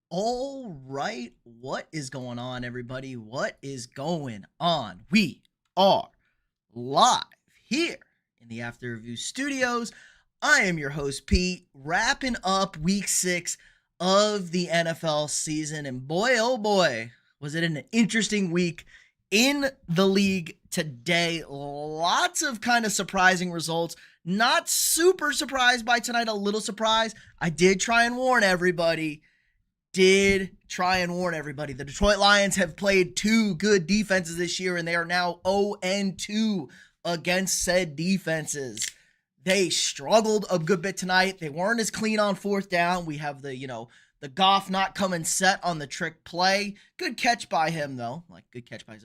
All right, what is going on, everybody? What is going on? We are live here in the After Review studios. I am your host, Pete, wrapping up week 6 of the NFL season. And boy, oh boy, was it an interesting week in the league today. Lots of kind of surprising results. Not super surprised by tonight, a little surprised. I did try and warn everybody. The Detroit Lions have played 2 good defenses this year, and they are now 0-2 against said defenses. They struggled a good bit tonight. They weren't as clean on 4th down. We have the Goff not coming set on the trick play. Good catch by him, though. Good catch by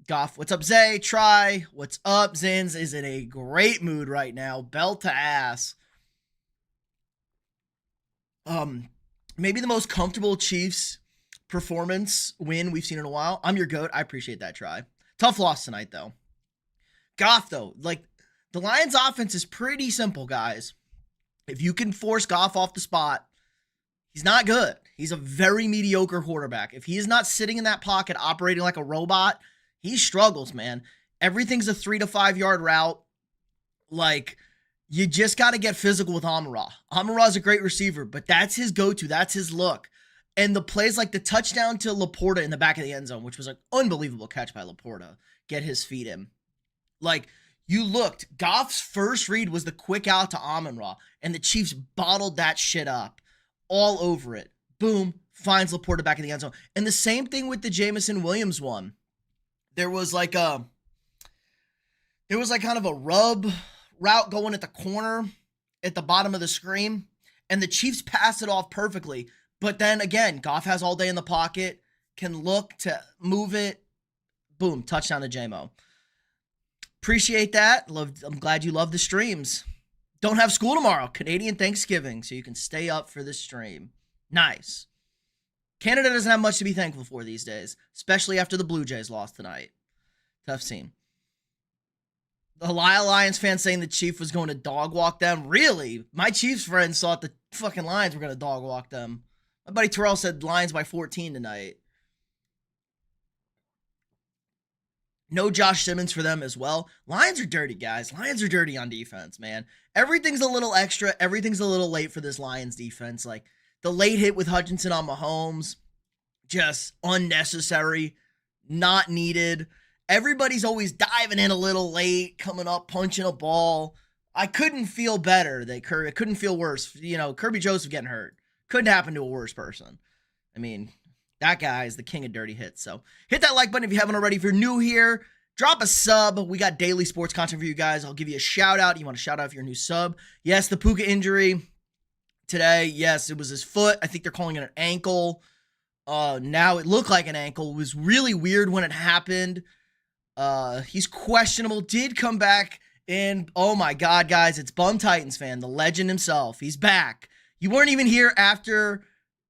Goff. What's up, Zay? Try. What's up, Zins? Is in a great mood right now. Belt to ass. Maybe the most comfortable Chiefs performance win we've seen in a while. I'm your GOAT. I appreciate that try. Tough loss tonight, though. Goff, though, the Lions' offense is pretty simple, guys. If you can force Goff off the spot, he's not good. He's a very mediocre quarterback. If he is not sitting in that pocket operating like a robot, he struggles, man. Everything's a 3 to 5 yard route. You just got to get physical with Amon-Ra. Amon-Ra's a great receiver, but that's his go-to. That's his look. And the plays like the touchdown to Laporta in the back of the end zone, which was an unbelievable catch by Laporta, get his feet in. You looked, Goff's first read was the quick out to Amon-Ra, and the Chiefs bottled that shit up all over it. Boom, finds Laporta back in the end zone. And the same thing with the Jameson Williams one. There was kind of a rub route going at the corner at the bottom of the screen, and the Chiefs pass it off perfectly. But then again, Goff has all day in the pocket, can look to move it. Boom, touchdown to JMO. Appreciate that. I'm glad you love the streams. Don't have school tomorrow, Canadian Thanksgiving, so you can stay up for the stream. Nice. Canada doesn't have much to be thankful for these days, especially after the Blue Jays lost tonight. Tough scene. The Lions fan saying the Chief was going to dog walk them. Really? My Chiefs friends thought the fucking Lions were going to dog walk them. My buddy Terrell said Lions by 14 tonight. No Josh Simmons for them as well. Lions are dirty, guys. Lions are dirty on defense, man. Everything's a little extra. Everything's a little late for this Lions defense. The late hit with Hutchinson on Mahomes, just unnecessary, not needed. Everybody's always diving in a little late, coming up, punching a ball. I couldn't feel better. It couldn't feel worse. Kirby Joseph getting hurt. Couldn't happen to a worse person. I mean, that guy is the king of dirty hits. So hit that like button if you haven't already. If you're new here, drop a sub. We got daily sports content for you guys. I'll give you a shout out. You want a shout out if you're a new sub? Yes, the Puka injury today. Yes, it was his foot. I think they're calling it an ankle. Now it looked like an ankle. It was really weird when it happened. He's questionable, did come back, and oh my God, guys, it's Bum Titans fan, the legend himself. He's back. You weren't even here after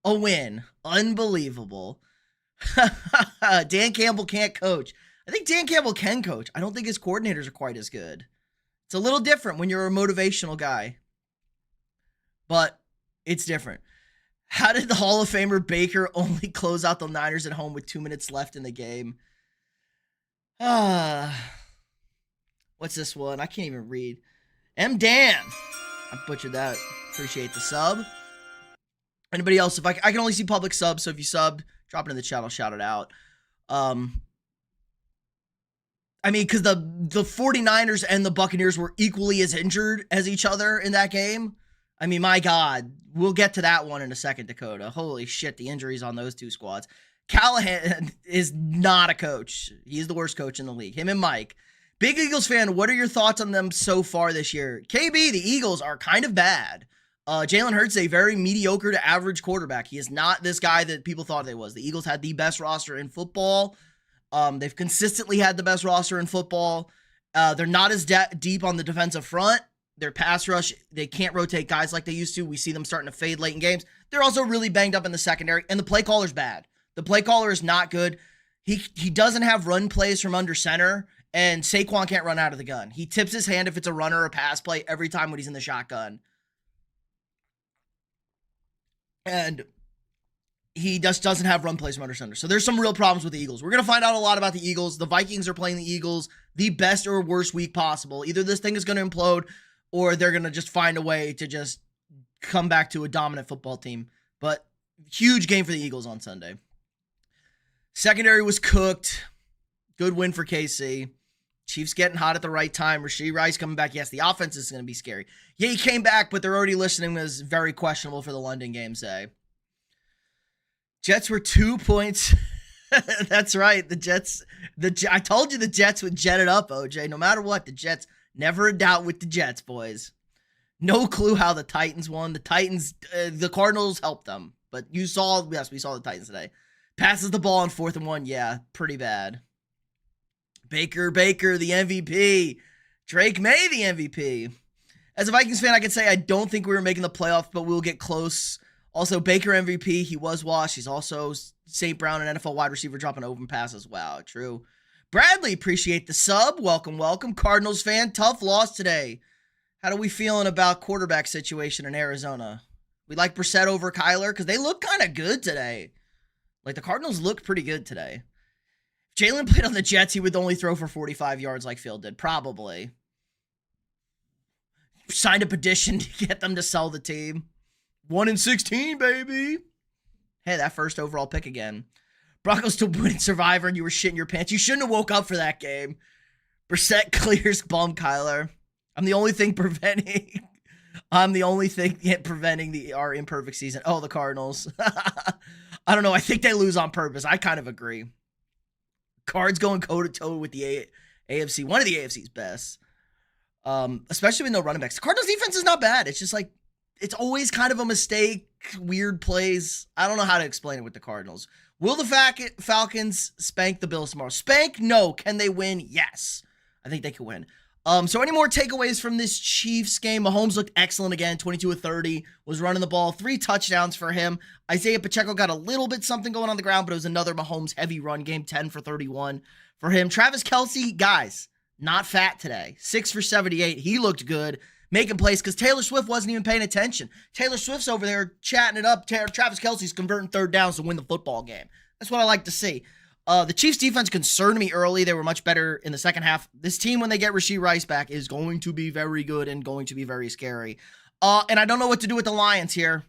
a win. Unbelievable. Dan Campbell can't coach. I think Dan Campbell can coach. I don't think his coordinators are quite as good. It's a little different when you're a motivational guy, but it's different. How did the Hall of Famer Baker only close out the Niners at home with 2 minutes left in the game? What's this one? I can't even read. M. Dan. I butchered that. Appreciate the sub. Anybody else? If I can only see public subs, so if you subbed, drop it in the chat. I'll shout it out. Because the 49ers and the Buccaneers were equally as injured as each other in that game. My God. We'll get to that one in a second, Dakota. Holy shit, the injuries on those two squads. Callahan is not a coach. He's the worst coach in the league. Him and Mike. Big Eagles fan, what are your thoughts on them so far this year? KB, the Eagles are kind of bad. Jalen Hurts is a very mediocre to average quarterback. He is not this guy that people thought they was. The Eagles had the best roster in football. They've consistently had the best roster in football. They're not as deep on the defensive front. Their pass rush, they can't rotate guys like they used to. We see them starting to fade late in games. They're also really banged up in the secondary, and the play caller's bad. The play caller is not good. He doesn't have run plays from under center, and Saquon can't run out of the gun. He tips his hand if it's a runner or a pass play every time when he's in the shotgun. And he just doesn't have run plays from under center. So there's some real problems with the Eagles. We're going to find out a lot about the Eagles. The Vikings are playing the Eagles the best or worst week possible. Either this thing is going to implode or they're going to just find a way to just come back to a dominant football team. But huge game for the Eagles on Sunday. Secondary was cooked. Good win for KC. Chiefs getting hot at the right time. Rashee Rice coming back. Yes, the offense is going to be scary. Yeah, he came back, but they're already listening as very questionable for the London game, say. Jets were 2 points. That's right. The Jets. I told you the Jets would jet it up, OJ. No matter what, the Jets, never a doubt with the Jets, boys. No clue how the Titans won. The Titans, the Cardinals helped them. But we saw the Titans today. Passes the ball on 4th and 1. Yeah, pretty bad. Baker, the MVP. Drake May, the MVP. As a Vikings fan, I can say I don't think we were making the playoffs, but we'll get close. Also, Baker MVP. He was washed. He's also St. Brown, an NFL wide receiver, dropping open passes. Wow, true. Bradley, appreciate the sub. Welcome. Cardinals fan, tough loss today. How are we feeling about quarterback situation in Arizona? We like Brissett over Kyler because they look kind of good today. Like, the Cardinals look pretty good today. If Jalen played on the Jets, he would only throw for 45 yards like Phil did. Probably. Signed a petition to get them to sell the team. 1-16, baby. Hey, that first overall pick again. Broncos still winning Survivor and you were shitting your pants. You shouldn't have woke up for that game. Brissett clears bum Kyler. I'm the only thing preventing our imperfect season. Oh, the Cardinals. I don't know. I think they lose on purpose. I kind of agree. Cards going toe-to-toe with the AFC. One of the AFC's best. Especially with no running backs. The Cardinals defense is not bad. It's just like, it's always kind of a mistake, weird plays. I don't know how to explain it with the Cardinals. Will the Falcons spank the Bills tomorrow? Spank? No. Can they win? Yes. I think they can win. So any more takeaways from this Chiefs game? Mahomes looked excellent again, 22 of 30, was running the ball, 3 touchdowns for him. Isaiah Pacheco got a little bit something going on the ground, but it was another Mahomes heavy run game, 10 for 31 for him. Travis Kelce, guys, not fat today, 6 for 78. He looked good, making plays because Taylor Swift wasn't even paying attention. Taylor Swift's over there chatting it up. Travis Kelce's converting 3rd downs to win the football game. That's what I like to see. The Chiefs defense concerned me early. They were much better in the second half. This team, when they get Rashee Rice back, is going to be very good and going to be very scary. And I don't know what to do with the Lions here.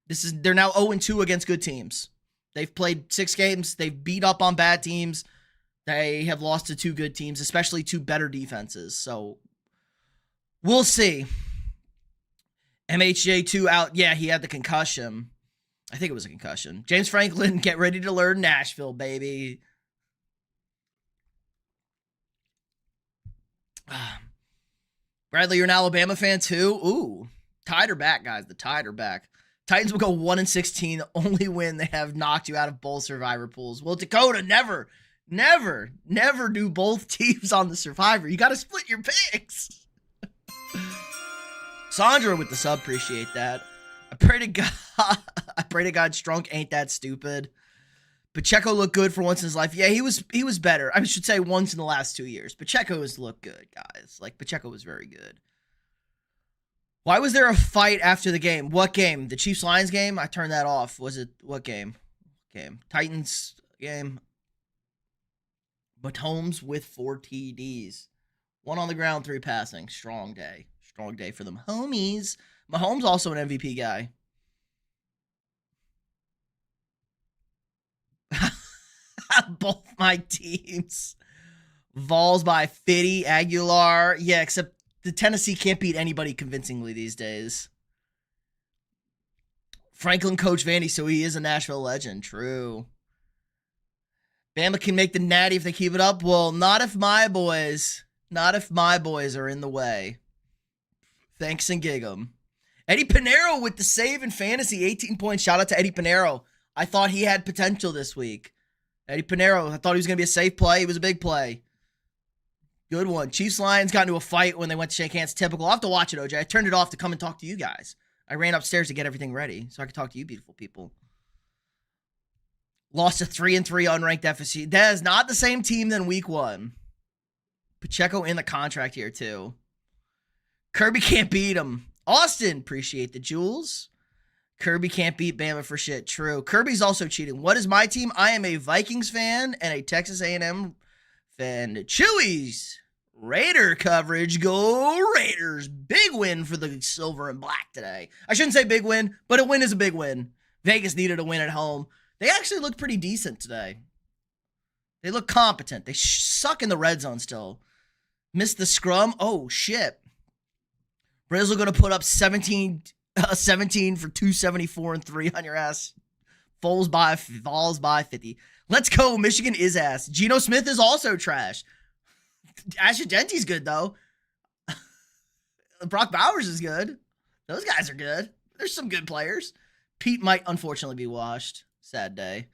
They're now 0-2 against good teams. They've played 6 games. They've beat up on bad teams. They have lost to 2 good teams, especially 2 better defenses. So we'll see. MHJ2 out. Yeah, he had the concussion. I think it was a concussion. James Franklin, get ready to learn Nashville, baby. Bradley, you're an Alabama fan too? Ooh. Tide are back, guys. The Tide are back. Titans will go 1-16. The only win they have knocked you out of both Survivor pools. Well, Dakota, never do both teams on the Survivor. You got to split your picks. Sandra with the sub, appreciate that. I pray to God Strunk ain't that stupid. Pacheco looked good for once in his life. Yeah, he was better. I should say once in the last 2 years. Pacheco has looked good, guys. Like, Pacheco was very good. Why was there a fight after the game? What game? The Chiefs-Lions game? I turned that off. Was it, what game? Titans game. Mahomes with 4 TDs. 1 on the ground, 3 passing. Strong day. Strong day for them homies. Mahomes also an MVP guy. Both my teams. Vols by Fitty, Aguilar. Yeah, except the Tennessee can't beat anybody convincingly these days. Franklin coach Vandy, so he is a Nashville legend. True. Bama can make the natty if they keep it up. Well, not if my boys are in the way. Thanks and gig 'em. Eddie Pinero with the save in fantasy, 18 points. Shout out to Eddie Pinero. I thought he had potential this week. Eddie Pinero, I thought he was going to be a safe play. He was a big play. Good one. Chiefs-Lions got into a fight when they went to shake hands. Typical. I'll have to watch it, OJ. I turned it off to come and talk to you guys. I ran upstairs to get everything ready so I could talk to you beautiful people. Lost to 3-3 unranked FSC. That is not the same team than week 1. Pacheco in the contract here, too. Kirby can't beat him. Austin, appreciate the jewels. Kirby can't beat Bama for shit. True. Kirby's also cheating. What is my team? I am a Vikings fan and a Texas A&M fan. Chewies. Raider coverage. Go Raiders. Big win for the silver and black today. I shouldn't say big win, but a win is a big win. Vegas needed a win at home. They actually look pretty decent today. They look competent. They suck in the red zone still. Missed the scrum. Oh, shit. Brazil going to put up 17 for 274 and 3 on your ass. Falls by 50. Let's go. Michigan is ass. Geno Smith is also trash. Asher Genty's good, though. Brock Bowers is good. Those guys are good. There's some good players. Pete might unfortunately be washed. Sad day.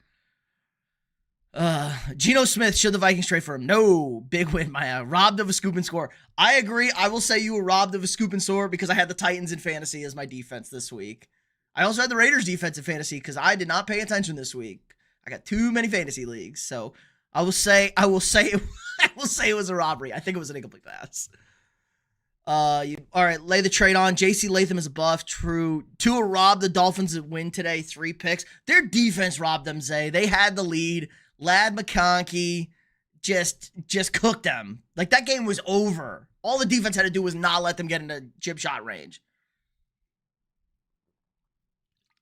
Geno Smith, should the Vikings trade for him? No. Big win, Maya. Robbed of a scoop and score. I agree. I will say you were robbed of a scoop and score because I had the Titans in fantasy as my defense this week. I also had the Raiders defense in fantasy because I did not pay attention this week. I got too many fantasy leagues. So I will say it was a robbery. I think it was an incomplete pass. All right, lay the trade on. JC Latham is a buff. True. Tua robbed the Dolphins that win today. 3 picks. Their defense robbed them, Zay. They had the lead. Lad McConkey just cooked them. Like, that game was over. All the defense had to do was not let them get into chip shot range.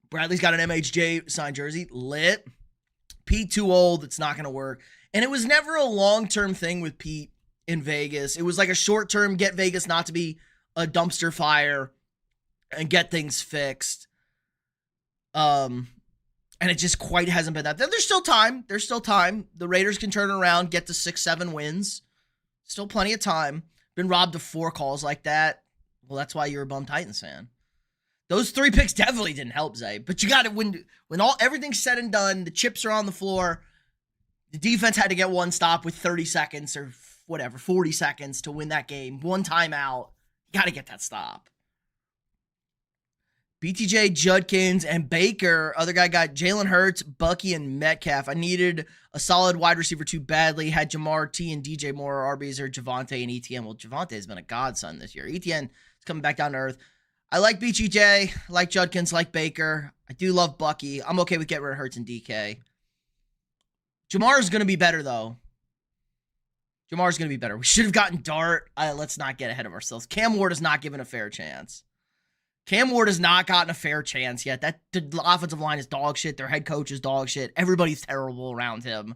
Bradley's got an MHJ signed jersey. Lit. Pete too old. It's not going to work. And it was never a long-term thing with Pete in Vegas. It was like a short-term get Vegas not to be a dumpster fire and get things fixed. And it just quite hasn't been that. There's still time. There's still time. The Raiders can turn around, get to 6-7 wins. Still plenty of time. Been robbed of 4 calls like that. Well, that's why you're a bum Titans fan. Those 3 picks definitely didn't help, Zay. But you got to when everything's said and done, the chips are on the floor. The defense had to get one stop with 30 seconds or whatever, 40 seconds to win that game. One timeout. You got to get that stop. BTJ, Judkins, and Baker. Other guy got Jalen Hurts, Bucky, and Metcalf. I needed a solid wide receiver too badly. Had Jamar T and DJ Moore, RBs, or Javonte and ETN. Well, Javonte has been a godsend this year. ETN is coming back down to earth. I like BTJ, like Judkins, like Baker. I do love Bucky. I'm okay with getting rid of Hurts and DK. Jamar is going to be better, though. Jamar's going to be better. We should have gotten Dart. Let's not get ahead of ourselves. Cam Ward is not given a fair chance. Cam Ward has not gotten a fair chance yet. The offensive line is dog shit. Their head coach is dog shit. Everybody's terrible around him.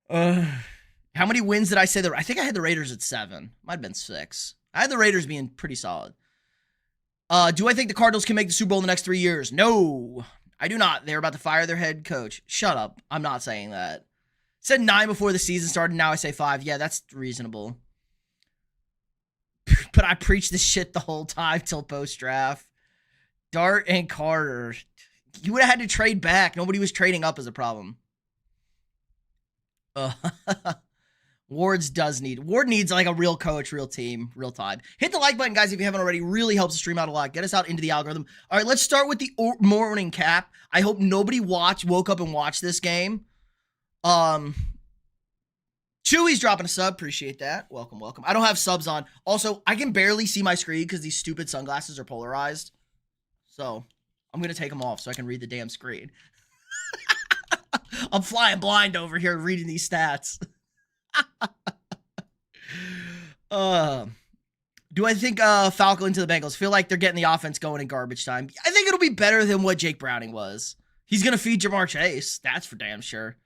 How many wins did I say? I think I had the Raiders at 7. Might have been 6. I had the Raiders being pretty solid. Do I think the Cardinals can make the Super Bowl in the next 3 years? No, I do not. They're about to fire their head coach. Shut up. I'm not saying that. Said 9 before the season started. Now I say 5. Yeah, that's reasonable. But I preached this shit the whole time till post-draft. Dart and Carter. You would have had to trade back. Nobody was trading up as a problem. Ward needs like a real coach, real team, real time. Hit the like button, guys, if you haven't already. Really helps the stream out a lot. Get us out into the algorithm. All right, let's start with the morning cap. I hope nobody woke up and watched this game. Chewy's dropping a sub. Appreciate that. Welcome. I don't have subs on. Also, I can barely see my screen because these stupid sunglasses are polarized. So, I'm going to take them off so I can read the damn screen. I'm flying blind over here reading these stats. Do I think Falco into the Bengals? Feel like they're getting the offense going in garbage time. I think it'll be better than what Jake Browning was. He's going to feed Jamar Chase. That's for damn sure.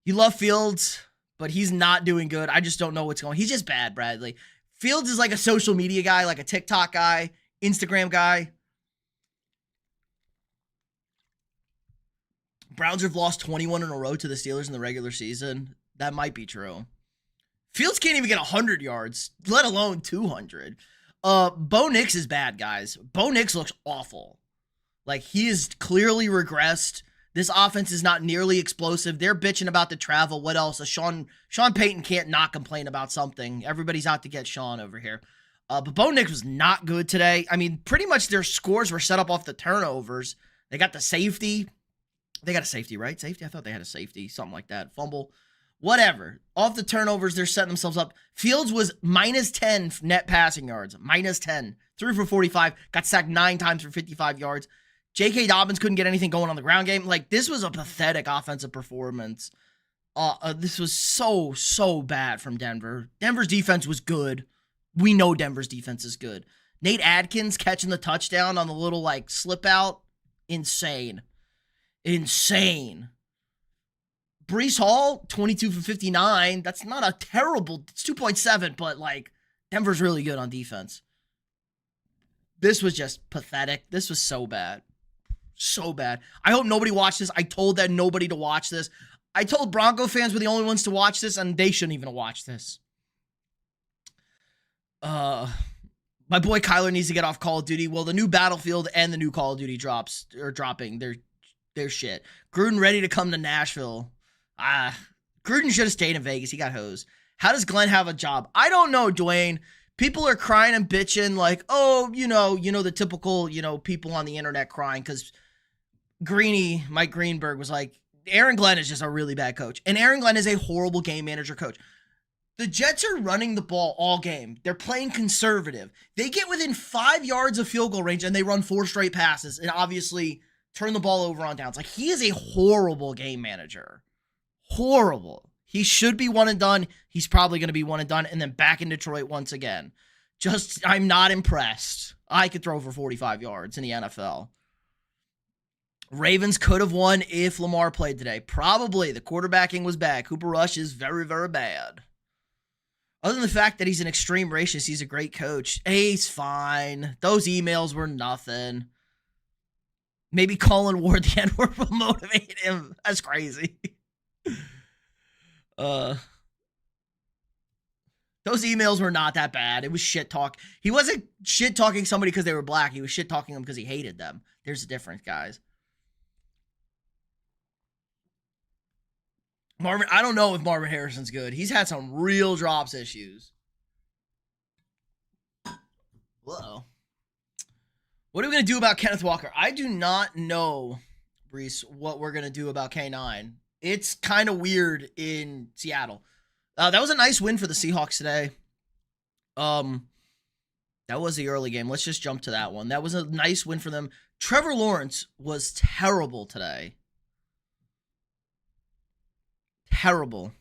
You love Fields, but he's not doing good. I just don't know what's going on. He's just bad, Bradley. Fields is like a social media guy, like a TikTok guy, Instagram guy. Browns have lost 21 in a row to the Steelers in the regular season. That might be true. Fields can't even get 100 yards, let alone 200. Bo Nix is bad, guys. Bo Nix looks awful. Like, he is clearly regressed. This offense is not nearly explosive. They're bitching about the travel. What else? Sean Payton can't not complain about something. Everybody's out to get Sean over here. But Bo Nix was not good today. I mean, pretty much their scores were set up off the turnovers. They got the safety. They got a safety, right? Safety? I thought they had a safety. Something like that. Fumble. Whatever. Off the turnovers, they're setting themselves up. Fields was -10 net passing yards. -10. 3 for 45, got sacked 9 times for 55 yards. J.K. Dobbins couldn't get anything going on the ground game. Like, this was a pathetic offensive performance. This was so bad from Denver. Denver's defense was good. We know Denver's defense is good. Nate Adkins catching the touchdown on the little, like, slip out. Insane. Breece Hall, 22 for 59. That's not a terrible, it's 2.7, but, like, Denver's really good on defense. This was just pathetic. This was so bad. So bad. I hope nobody watched this. I told that nobody to watch this. I told Bronco fans were the only ones to watch this, and they shouldn't even watch this. My boy Kyler needs to get off Call of Duty. Well, the new Battlefield and the new Call of Duty drops are dropping. They're shit. Gruden ready to come to Nashville. Gruden should have stayed in Vegas. He got hosed. How does Glenn have a job? I don't know, Dwayne. People are crying and bitching like, oh, you know the typical, people on the internet crying because Mike Greenberg was like, Aaron Glenn is just a really bad coach. And Aaron Glenn is a horrible game manager coach. The Jets are running the ball all game. They're playing conservative. They get within 5 yards of field goal range and they run 4 straight passes and obviously turn the ball over on downs. Like, he is a horrible game manager. Horrible. He should be one and done. He's probably going to be one and done and then back in Detroit once again. I'm not impressed. I could throw for 45 yards in the NFL. Ravens could have won if Lamar played today. Probably. The quarterbacking was bad. Cooper Rush is very, very bad. Other than the fact that he's an extreme racist, he's a great coach. Hey, he's fine. Those emails were nothing. Maybe Colin Ward, the N-word, will motivate him. That's crazy. Those emails were not that bad. It was shit talk. He wasn't shit talking somebody because they were black. He was shit talking them because he hated them. There's a difference, guys. I don't know if Marvin Harrison's good. He's had some real drops issues. Whoa. What are we going to do about Kenneth Walker? I do not know, Brees, what we're going to do about K9. It's kind of weird in Seattle. That was a nice win for the Seahawks today. That was the early game. Let's just jump to that one. That was a nice win for them. Trevor Lawrence was terrible today. Terrible.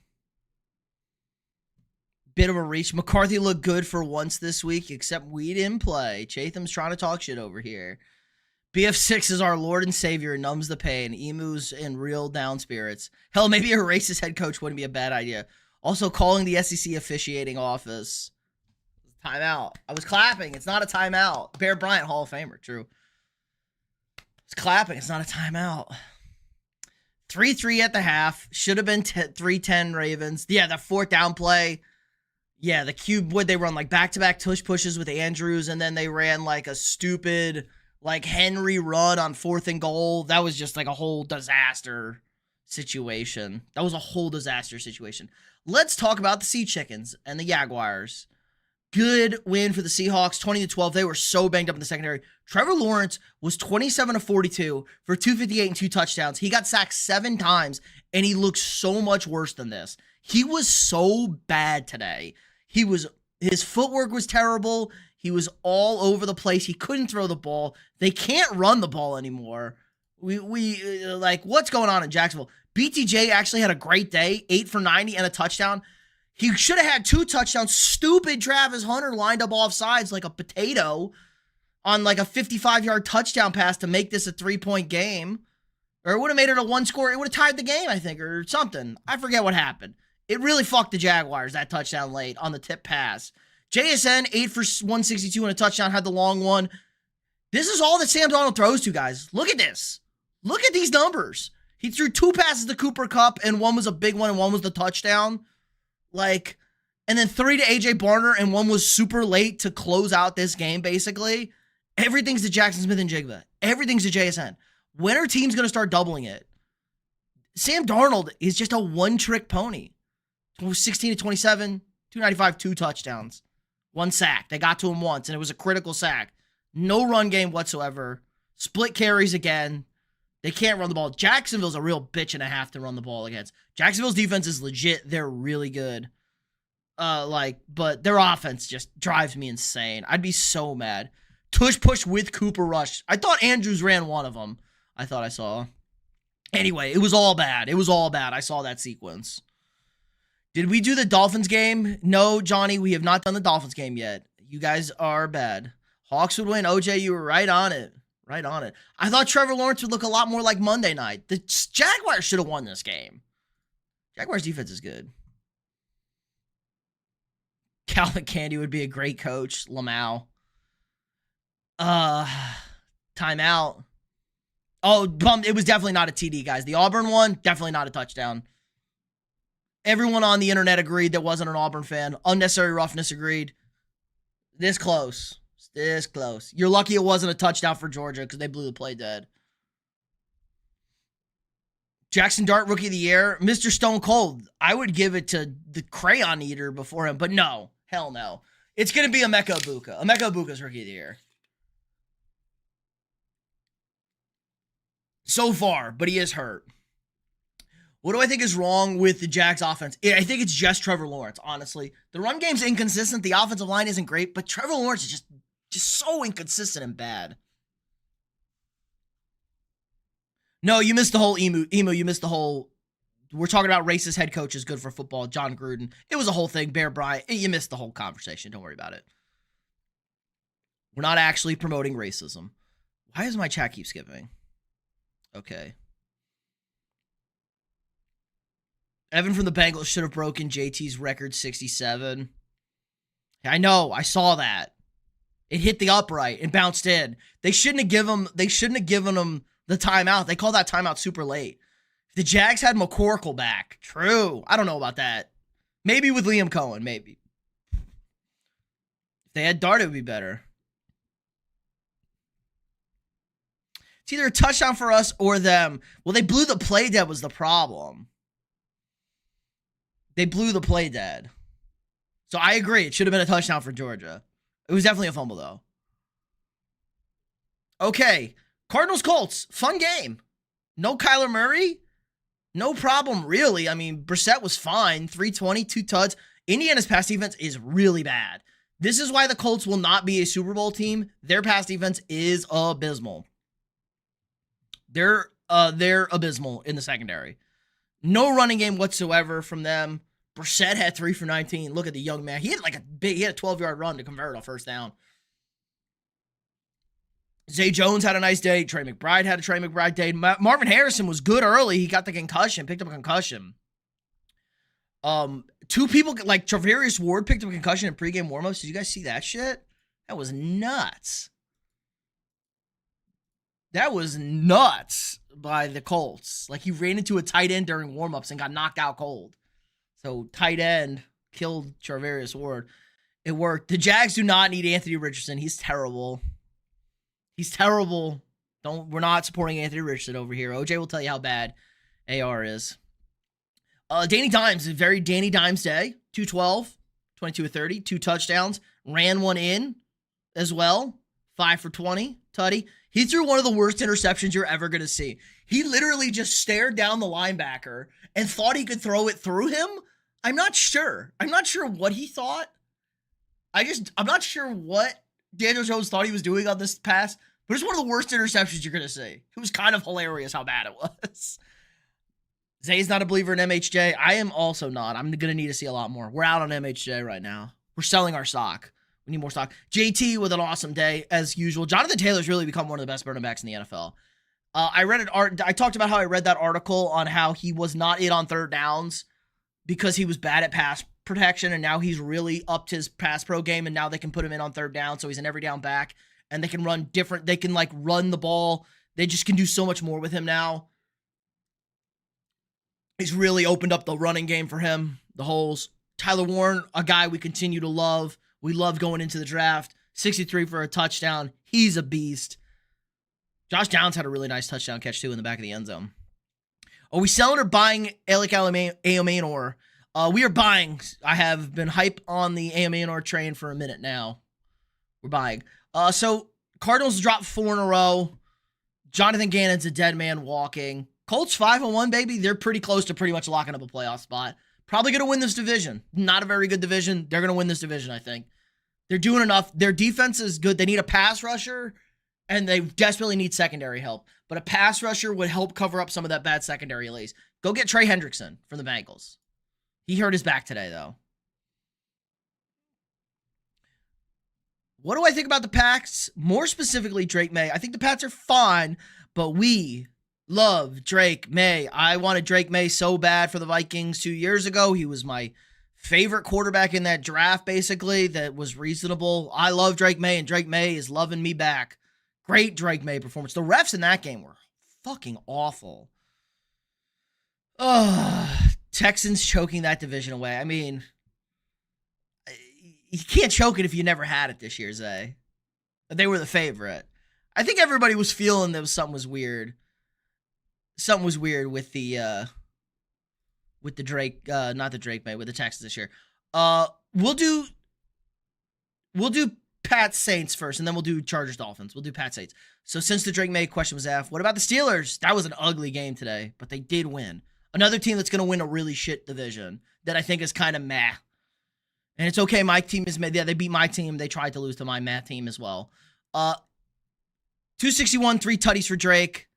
Bit of a reach. McCarthy looked good for once this week, except we didn't play. Chatham's trying to talk shit over here. BF6 is our Lord and Savior, numbs the pain. Emus in real down spirits. Hell, maybe a racist head coach wouldn't be a bad idea. Also, calling the SEC officiating office. Timeout. I was clapping. It's not a timeout. Bear Bryant, Hall of Famer. True. It's clapping. It's not a timeout. 3-3 at the half. Should have been 3-10 Ravens. Yeah, the 4th down play. Yeah, the cube, would they run like back-to-back tush pushes with Andrews, and then they ran like a stupid like Henry run on 4th and goal. That was just like a whole disaster situation. That was a whole disaster situation. Let's talk about the Sea Chickens and the Jaguars. Good win for the Seahawks, 20-12. They were so banged up in the secondary. Trevor Lawrence was 27 of 42 for 258 and 2 touchdowns. He got sacked 7 times, and he looked so much worse than this. He was so bad today. His footwork was terrible. He was all over the place. He couldn't throw the ball. They can't run the ball anymore. What's going on in Jacksonville? BTJ actually had a great day, 8 for 90 and a touchdown. He should have had 2 touchdowns. Stupid Travis Hunter lined up off sides like a potato on like a 55-yard touchdown pass to make this a 3-point game. Or it would have made it a 1 score. It would have tied the game, I think, or something. I forget what happened. It really fucked the Jaguars, that touchdown late on the tip pass. JSN, 8 for 162 and a touchdown, had the long one. This is all that Sam Darnold throws to, guys. Look at this. Look at these numbers. He threw 2 passes to Cooper Kupp, and one was a big one, and one was the touchdown. And then 3 to A.J. Barner, and one was super late to close out this game, basically. Everything's to Jackson Smith and Jigba. Everything's to JSN. When are teams going to start doubling it? Sam Darnold is just a one-trick pony. 16 to 27, 295, 2 touchdowns. 1 sack. They got to him once, and it was a critical sack. No run game whatsoever. Split carries again. They can't run the ball. Jacksonville's a real bitch and a half to run the ball against. Jacksonville's defense is legit. They're really good. But their offense just drives me insane. I'd be so mad. Tush push with Cooper Rush. I thought Andrews ran one of them. I thought I saw. Anyway, it was all bad. It was all bad. I saw that sequence. Did we do the Dolphins game? No, Johnny, we have not done the Dolphins game yet. You guys are bad. Hawks would win. OJ, you were right on it. Right on it. I thought Trevor Lawrence would look a lot more like Monday night. The Jaguars should have won this game. Jaguars defense is good. Calvin Candy would be a great coach. Lamau. Timeout. Oh, bummed. It was definitely not a TD, guys. The Auburn one, definitely not a touchdown. Everyone on the internet agreed that wasn't an Auburn fan. Unnecessary roughness agreed. This close. This close. You're lucky it wasn't a touchdown for Georgia because they blew the play dead. Jackson Dart, Rookie of the Year. Mr. Stone Cold. I would give it to the Crayon Eater before him, but no. Hell no. It's going to be Emeka Egbuka. Emeka Egbuka's Rookie of the Year. So far, but he is hurt. What do I think is wrong with the Jags offense? I think it's just Trevor Lawrence, honestly. The run game's inconsistent. The offensive line isn't great, but Trevor Lawrence is just so inconsistent and bad. No, you missed the whole emu. You missed the whole, we're talking about racist head coaches good for football, John Gruden. It was a whole thing, Bear Bryant. You missed the whole conversation. Don't worry about it. We're not actually promoting racism. Why does my chat keep skipping? Okay. Evan from the Bengals should have broken JT's record 67. I know. I saw that. It hit the upright and bounced in. They shouldn't have given him the timeout. They called that timeout super late. If the Jags had McCorkle back. True. I don't know about that. Maybe with Liam Cohen, maybe. If they had Dart, it would be better. It's either a touchdown for us or them. Well, they blew the play dead was the problem. They blew the play dead. So I agree. It should have been a touchdown for Georgia. It was definitely a fumble, though. Okay. Cardinals-Colts. Fun game. No Kyler Murray. No problem, really. I mean, Brissett was fine. 320, 2 tuds. Indiana's pass defense is really bad. This is why the Colts will not be a Super Bowl team. Their pass defense is abysmal. They're abysmal in the secondary. No running game whatsoever from them. Brissett had 3 for 19. Look at the young man. He had he had a 12-yard run to convert on first down. Zay Jones had a nice day. Trey McBride had a Trey McBride day. Marvin Harrison was good early. He got the concussion, picked up a concussion. 2 people, like Travarius Ward, picked up a concussion in pregame warmups. Did you guys see that shit? That was nuts. That was nuts by the Colts. Like, he ran into a tight end during warmups and got knocked out cold. So, tight end killed Travarius Ward. It worked. The Jags do not need Anthony Richardson. He's terrible. He's terrible. We're not supporting Anthony Richardson over here. OJ will tell you how bad AR is. Danny Dimes, a very Danny Dimes day. 212, 22 of 30, 2 touchdowns. Ran one in as well. 5 for 20, tutty. He threw one of the worst interceptions you're ever going to see. He literally just stared down the linebacker and thought he could throw it through him. I'm not sure. I'm not sure what he thought. I'm not sure what Daniel Jones thought he was doing on this pass, but it's one of the worst interceptions you're going to see. It was kind of hilarious how bad it was. Zay's not a believer in MHJ. I am also not. I'm going to need to see a lot more. We're out on MHJ right now. We're selling our stock. We need more stock. JT with an awesome day, as usual. Jonathan Taylor's really become one of the best running backs in the NFL. I talked about how I read that article on how he was not in on third downs because he was bad at pass protection, and now he's really upped his pass pro game, and now they can put him in on third down, so he's an every down back, and they can run different. They can, like, run the ball. They just can do so much more with him now. He's really opened up the running game for him, the holes. Tyler Warren, a guy we continue to love. We love going into the draft. 63 for a touchdown. He's a beast. Josh Downs had a really nice touchdown catch, too, in the back of the end zone. Are we selling or buying Alec Aomanor? We are buying. I have been hype on the Aomanor train for a minute now. We're buying. So, Cardinals dropped 4 in a row. Jonathan Gannon's a dead man walking. Colts 5-1, baby. They're pretty close to pretty much locking up a playoff spot. Probably going to win this division. Not a very good division. They're going to win this division, I think. They're doing enough. Their defense is good. They need a pass rusher, and they desperately need secondary help. But a pass rusher would help cover up some of that bad secondary lays. Go get Trey Hendrickson from the Bengals. He hurt his back today, though. What do I think about the Pats? More specifically, Drake May. I think the Pats are fine, but we love Drake May. I wanted Drake May so bad for the Vikings 2 years ago. He was my favorite quarterback in that draft, basically, that was reasonable. I love Drake May, and Drake May is loving me back. Great Drake May performance. The refs in that game were fucking awful. Texans choking that division away. I mean, you can't choke it if you never had it this year, Zay. They were the favorite. I think everybody was feeling that something was weird. Something was weird with the Drake, not the Drake May, with the Texans this year. We'll do Pats Saints first, and then we'll do Chargers Dolphins. We'll do Pats Saints. So since the Drake May question was asked, what about the Steelers? That was an ugly game today, but they did win. Another team that's going to win a really shit division that I think is kind of meh. And it's okay. My team is meh. Yeah, they beat my team. They tried to lose to my meh team as well. 261, 3 tutties for Drake.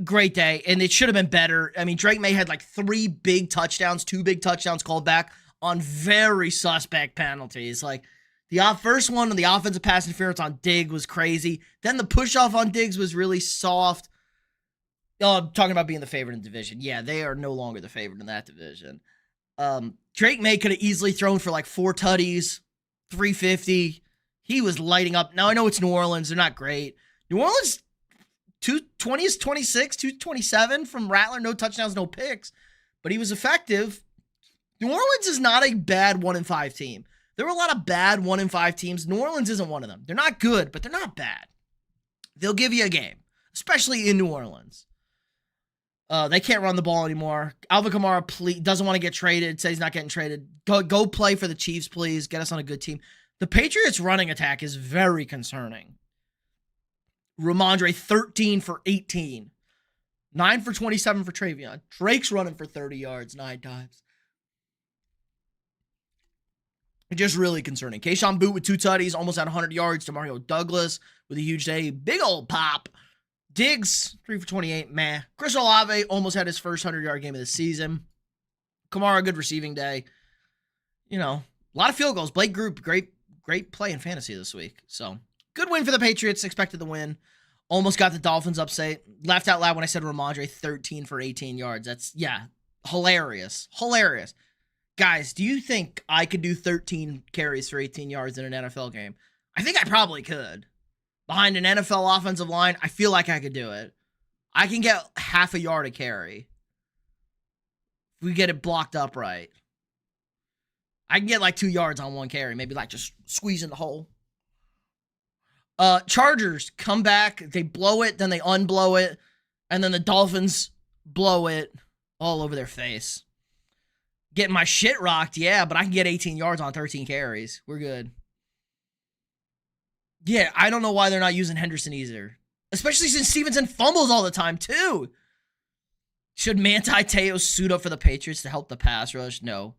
Great day. And it should have been better. I mean, Drake May had like 3 big touchdowns, 2 big touchdowns called back on very suspect penalties. Like the first one on the offensive pass interference on Diggs was crazy. Then the push off on Diggs was really soft. Oh, I'm talking about being the favorite in the division. Yeah, they are no longer the favorite in that division. Drake May could have easily thrown for like 4 tutties, 350. He was lighting up. Now, I know it's New Orleans. They're not great. New Orleans, 220 is 26, 227 from Rattler. No touchdowns, no picks. But he was effective. New Orleans is not a bad 1-5 team. There were a lot of bad 1-5 teams. New Orleans isn't one of them. They're not good, but they're not bad. They'll give you a game, especially in New Orleans. They can't run the ball anymore. Alvin Kamara doesn't want to get traded. Says he's not getting traded. Go play for the Chiefs, please. Get us on a good team. The Patriots' running attack is very concerning. Ramondre, 13 for 18. 9 for 27 for Travion. Drake's running for 30 yards 9 times. Just really concerning. Keyshawn Boot with 2 tutties, almost at 100 yards. DeMario Douglas with a huge day. Big old pop. Diggs, 3 for 28, meh. Chris Olave almost had his first 100-yard game of the season. Kamara, good receiving day. You know, a lot of field goals. Blake Group, great play in fantasy this week. So, good win for the Patriots. Expected to win. Almost got the Dolphins upset. Laughed out loud when I said Ramondre, 13 for 18 yards. That's, yeah, hilarious. Hilarious. Guys, do you think I could do 13 carries for 18 yards in an NFL game? I think I probably could. Behind an NFL offensive line, I feel like I could do it. I can get half a yard a carry. If we get it blocked up right. I can get like 2 yards on 1 carry. Maybe like just squeeze in the hole. Chargers come back. They blow it, then they unblow it. And then the Dolphins blow it all over their face. Getting my shit rocked, yeah, but I can get 18 yards on 13 carries. We're good. Yeah, I don't know why they're not using Henderson either. Especially since Stevenson fumbles all the time, too. Should Manti Te'o suit up for the Patriots to help the pass rush? No.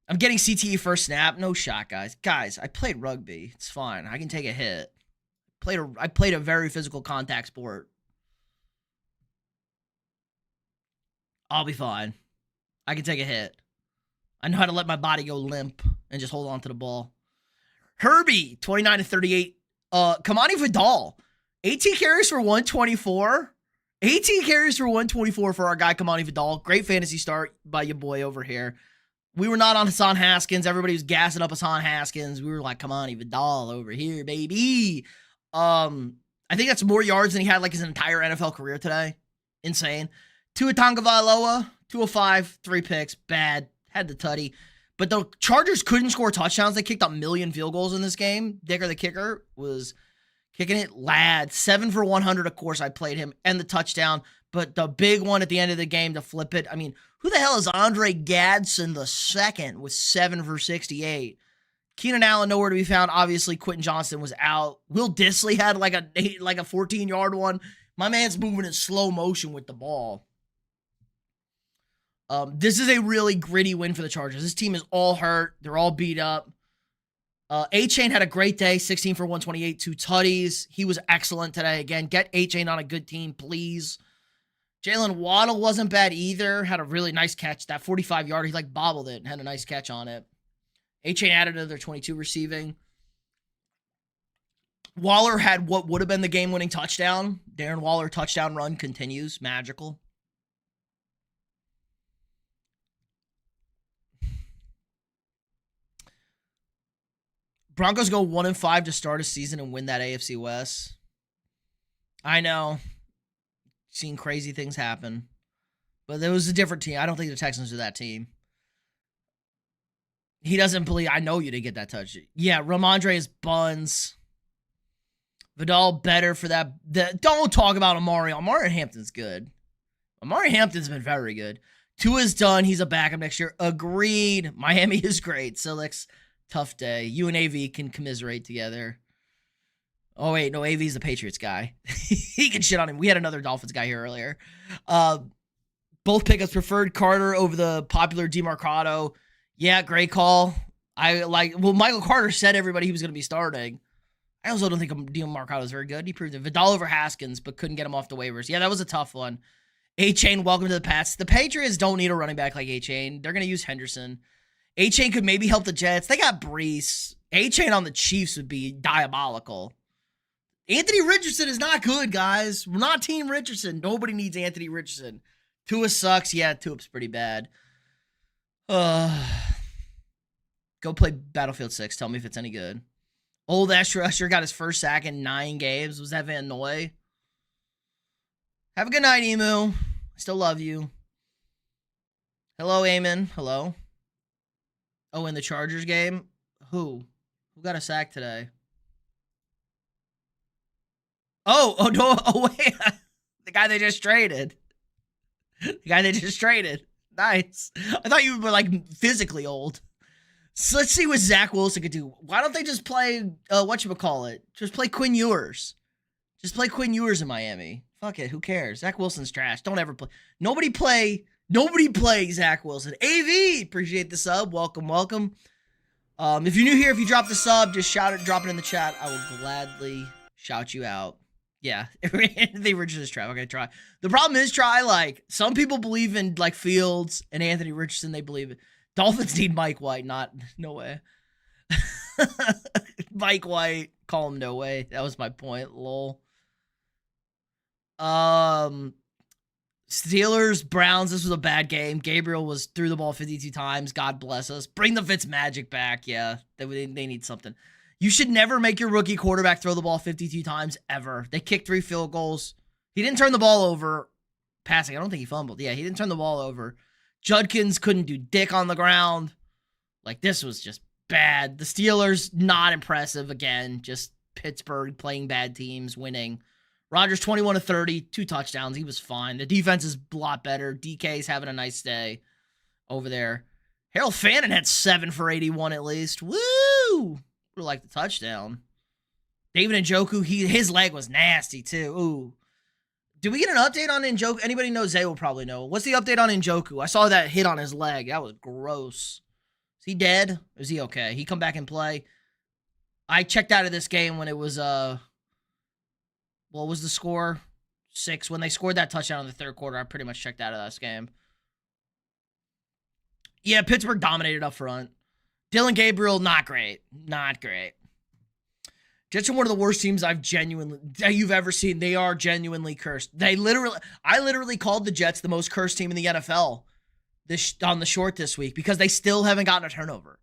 I'm getting CTE first snap. No shot, guys. Guys, I played rugby. It's fine. I can take a hit. I played a very physical contact sport. I'll be fine. I can take a hit. I know how to let my body go limp and just hold on to the ball. Herbie, 29 to 38. Kamani Vidal, 18 carries for 124. 18 carries for 124 for our guy Kamani Vidal. Great fantasy start by your boy over here. We were not on Hassan Haskins. Everybody was gassing up Hassan Haskins. We were like, Kamani Vidal over here, baby. I think that's more yards than he had like his entire NFL career today. Insane. Tua Tagovailoa, 205, 3 picks. Bad. Had the tutty. But the Chargers couldn't score touchdowns. They kicked a million field goals in this game. Dicker, the kicker, was kicking it. Lad, 7 for 100. Of course, I played him and the touchdown. But the big one at the end of the game to flip it. I mean, who the hell is Andre Gadsden the second with 7 for 68? Keenan Allen nowhere to be found. Obviously, Quentin Johnston was out. Will Disley had like a 14-yard one. My man's moving in slow motion with the ball. This is a really gritty win for the Chargers. This team is all hurt. They're all beat up. A-Chain had a great day, 16 for 128, 2 tutties. He was excellent today. Again, get A-Chain on a good team, please. Jalen Waddle wasn't bad either. Had a really nice catch. That 45-yarder, he like bobbled it and had a nice catch on it. A-Chain added another 22 receiving. Waller had what would have been the game-winning touchdown. Darren Waller touchdown run continues. Magical. Broncos go 1-5 to start a season and win that AFC West. I know. Seen crazy things happen. But there was a different team. I don't think the Texans are that team. He doesn't believe. I know you didn't get that touch. Yeah, Ramondre is buns. Vidal better for that. Don't talk about Amari. Amari Hampton's good. Amari Hampton's been very good. Tua's done. He's a backup next year. Agreed. Miami is great. Silix. Tough day. You and AV can commiserate together. Oh, wait. No, AV's the Patriots guy. He can shit on him. We had another Dolphins guy here earlier. Both pickups preferred Carter over the popular DeMarcado. Yeah, great call. Michael Carter said everybody he was going to be starting. I also don't think DeMarcado is very good. He proved it. Vidal over Haskins, but couldn't get him off the waivers. Yeah, that was a tough one. A-Chain, welcome to the Pats. The Patriots don't need a running back like A-Chain. They're going to use Henderson. A-Chain could maybe help the Jets. They got Brees. A-Chain on the Chiefs would be diabolical. Anthony Richardson is not good, guys. We're not Team Richardson. Nobody needs Anthony Richardson. Tua sucks. Yeah, Tua's pretty bad. Go play Battlefield 6. Tell me if it's any good. Old Usher got his first sack in 9 games. Was that Van Noy? Have a good night, Emu. I still love you. Hello, Eamon. Hello. Oh, in the Chargers game? Who got a sack today? Oh, no. Oh, wait. The guy they just traded. Nice. I thought you were, like, physically old. So let's see what Zach Wilson could do. Why don't they just play, whatchamacallit? Just play Quinn Ewers. Just play Quinn Ewers in Miami. Fuck it. Who cares? Zach Wilson's trash. Don't ever play. Nobody play Zach Wilson. AV, appreciate the sub. Welcome. If you're new here, if you drop the sub, just drop it in the chat. I will gladly shout you out. Yeah, they were just try. Okay, try. The problem is, some people believe in, Fields and Anthony Richardson. They believe it. Dolphins need Mike White, no way. Mike White, call him no way. That was my point, lol. Steelers, Browns, this was a bad game. Gabriel threw the ball 52 times. God bless us. Bring the Fitzmagic back. Yeah, they need something. You should never make your rookie quarterback throw the ball 52 times ever. They kicked 3 field goals. He didn't turn the ball over passing. I don't think he fumbled. Yeah, he didn't turn the ball over. Judkins couldn't do dick on the ground. This was just bad. The Steelers, not impressive again. Just Pittsburgh playing bad teams, winning. Rodgers 21-30, 2 touchdowns. He was fine. The defense is a lot better. DK's having a nice day over there. Harold Fannin had 7 for 81 at least. Woo! Would like the touchdown. David Njoku, his leg was nasty too. Ooh. Did we get an update on Njoku? Anybody knows? Zay will probably know. What's the update on Njoku? I saw that hit on his leg. That was gross. Is he dead? Or is he okay? He come back and play? I checked out of this game when it was, what was the score? 6. When they scored that touchdown in the third quarter, I pretty much checked out of this game. Yeah, Pittsburgh dominated up front. Dylan Gabriel, not great. Not great. Jets are one of the worst teams you've ever seen. They are genuinely cursed. I literally called the Jets the most cursed team in the NFL on the short this week because they still haven't gotten a turnover.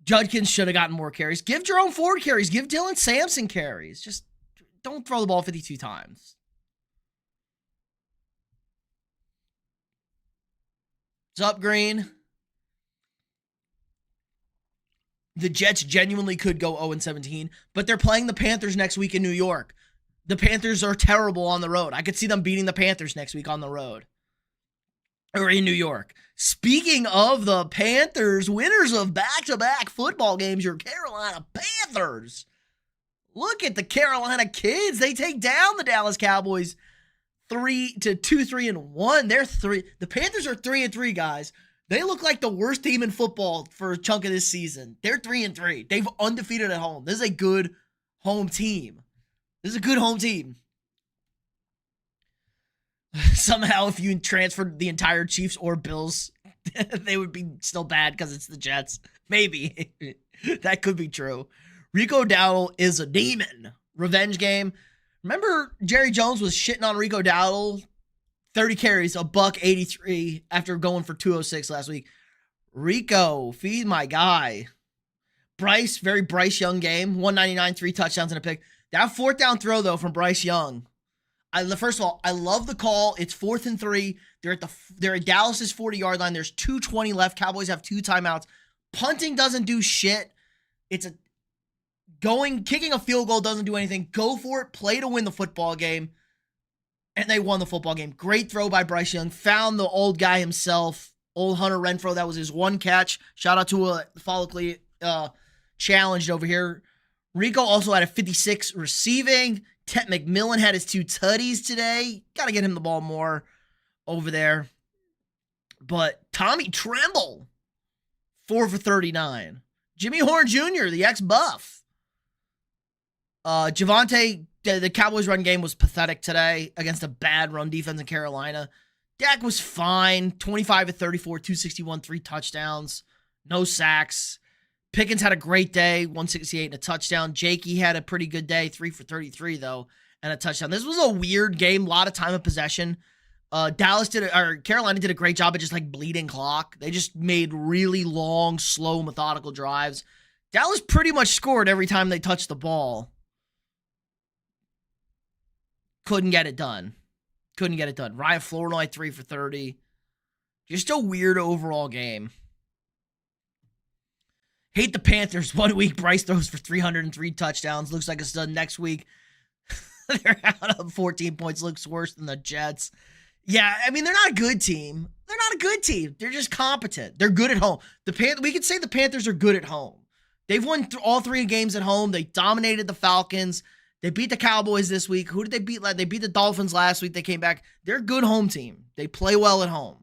Judkins should have gotten more carries. Give Jerome Ford carries. Give Dylan Sampson carries. Just don't throw the ball 52 times. What's up, Green? The Jets genuinely could go 0-17, but they're playing the Panthers next week in New York. The Panthers are terrible on the road. I could see them beating the Panthers next week on the road. Or in New York. Speaking of the Panthers, winners of back-to-back football games, your Carolina Panthers. Look at the Carolina kids. They take down the Dallas Cowboys 2-3-1. The Panthers are 3-3, guys. They look like the worst team in football for a chunk of this season. They're 3-3. They've undefeated at home. This is a good home team. Somehow, if you transferred the entire Chiefs or Bills, they would be still bad because it's the Jets. Maybe. That could be true. Rico Dowdle is a demon. Revenge game. Remember Jerry Jones was shitting on Rico Dowdle? 30 carries, $183 after going for 206 last week. Rico, feed my guy. Bryce, very Bryce Young game. 199, 3 touchdowns and a pick. That fourth down throw, though, from Bryce Young. First of all, I love the call. It's 4th and 3. They're at Dallas's 40-yard line. There's 2:20 left. Cowboys have 2 timeouts. Punting doesn't do shit. Kicking a field goal doesn't do anything. Go for it. Play to win the football game. And they won the football game. Great throw by Bryce Young. Found the old guy himself, old Hunter Renfrow. That was his one catch. Shout out to Follically challenged over here. Rico also had a 56 receiving. Ted McMillan had his 2 tutties today. Got to get him the ball more over there. But Tommy Tremble, 4 for 39. Jimmy Horn Jr., the ex-Buff. Javonte, the Cowboys' run game was pathetic today against a bad run defense in Carolina. Dak was fine. 25 of 34, 261, 3 touchdowns. No sacks. Pickens had a great day, 168 and a touchdown. Jakey had a pretty good day, 3 for 33, though, and a touchdown. This was a weird game, a lot of time of possession. Carolina did a great job of just like bleeding clock. They just made really long, slow, methodical drives. Dallas pretty much scored every time they touched the ball. Couldn't get it done. Ryan Flournoy, 3 for 30. Just a weird overall game. Hate the Panthers. 1 week, Bryce throws for 303 touchdowns. Looks like a stud. Next week, they're out of 14 points. Looks worse than the Jets. Yeah, I mean, they're not a good team. They're just competent. They're good at home. We could say the Panthers are good at home. They've won all 3 games at home. They dominated the Falcons. They beat the Cowboys this week. Who did they beat? They beat the Dolphins last week. They came back. They're a good home team. They play well at home.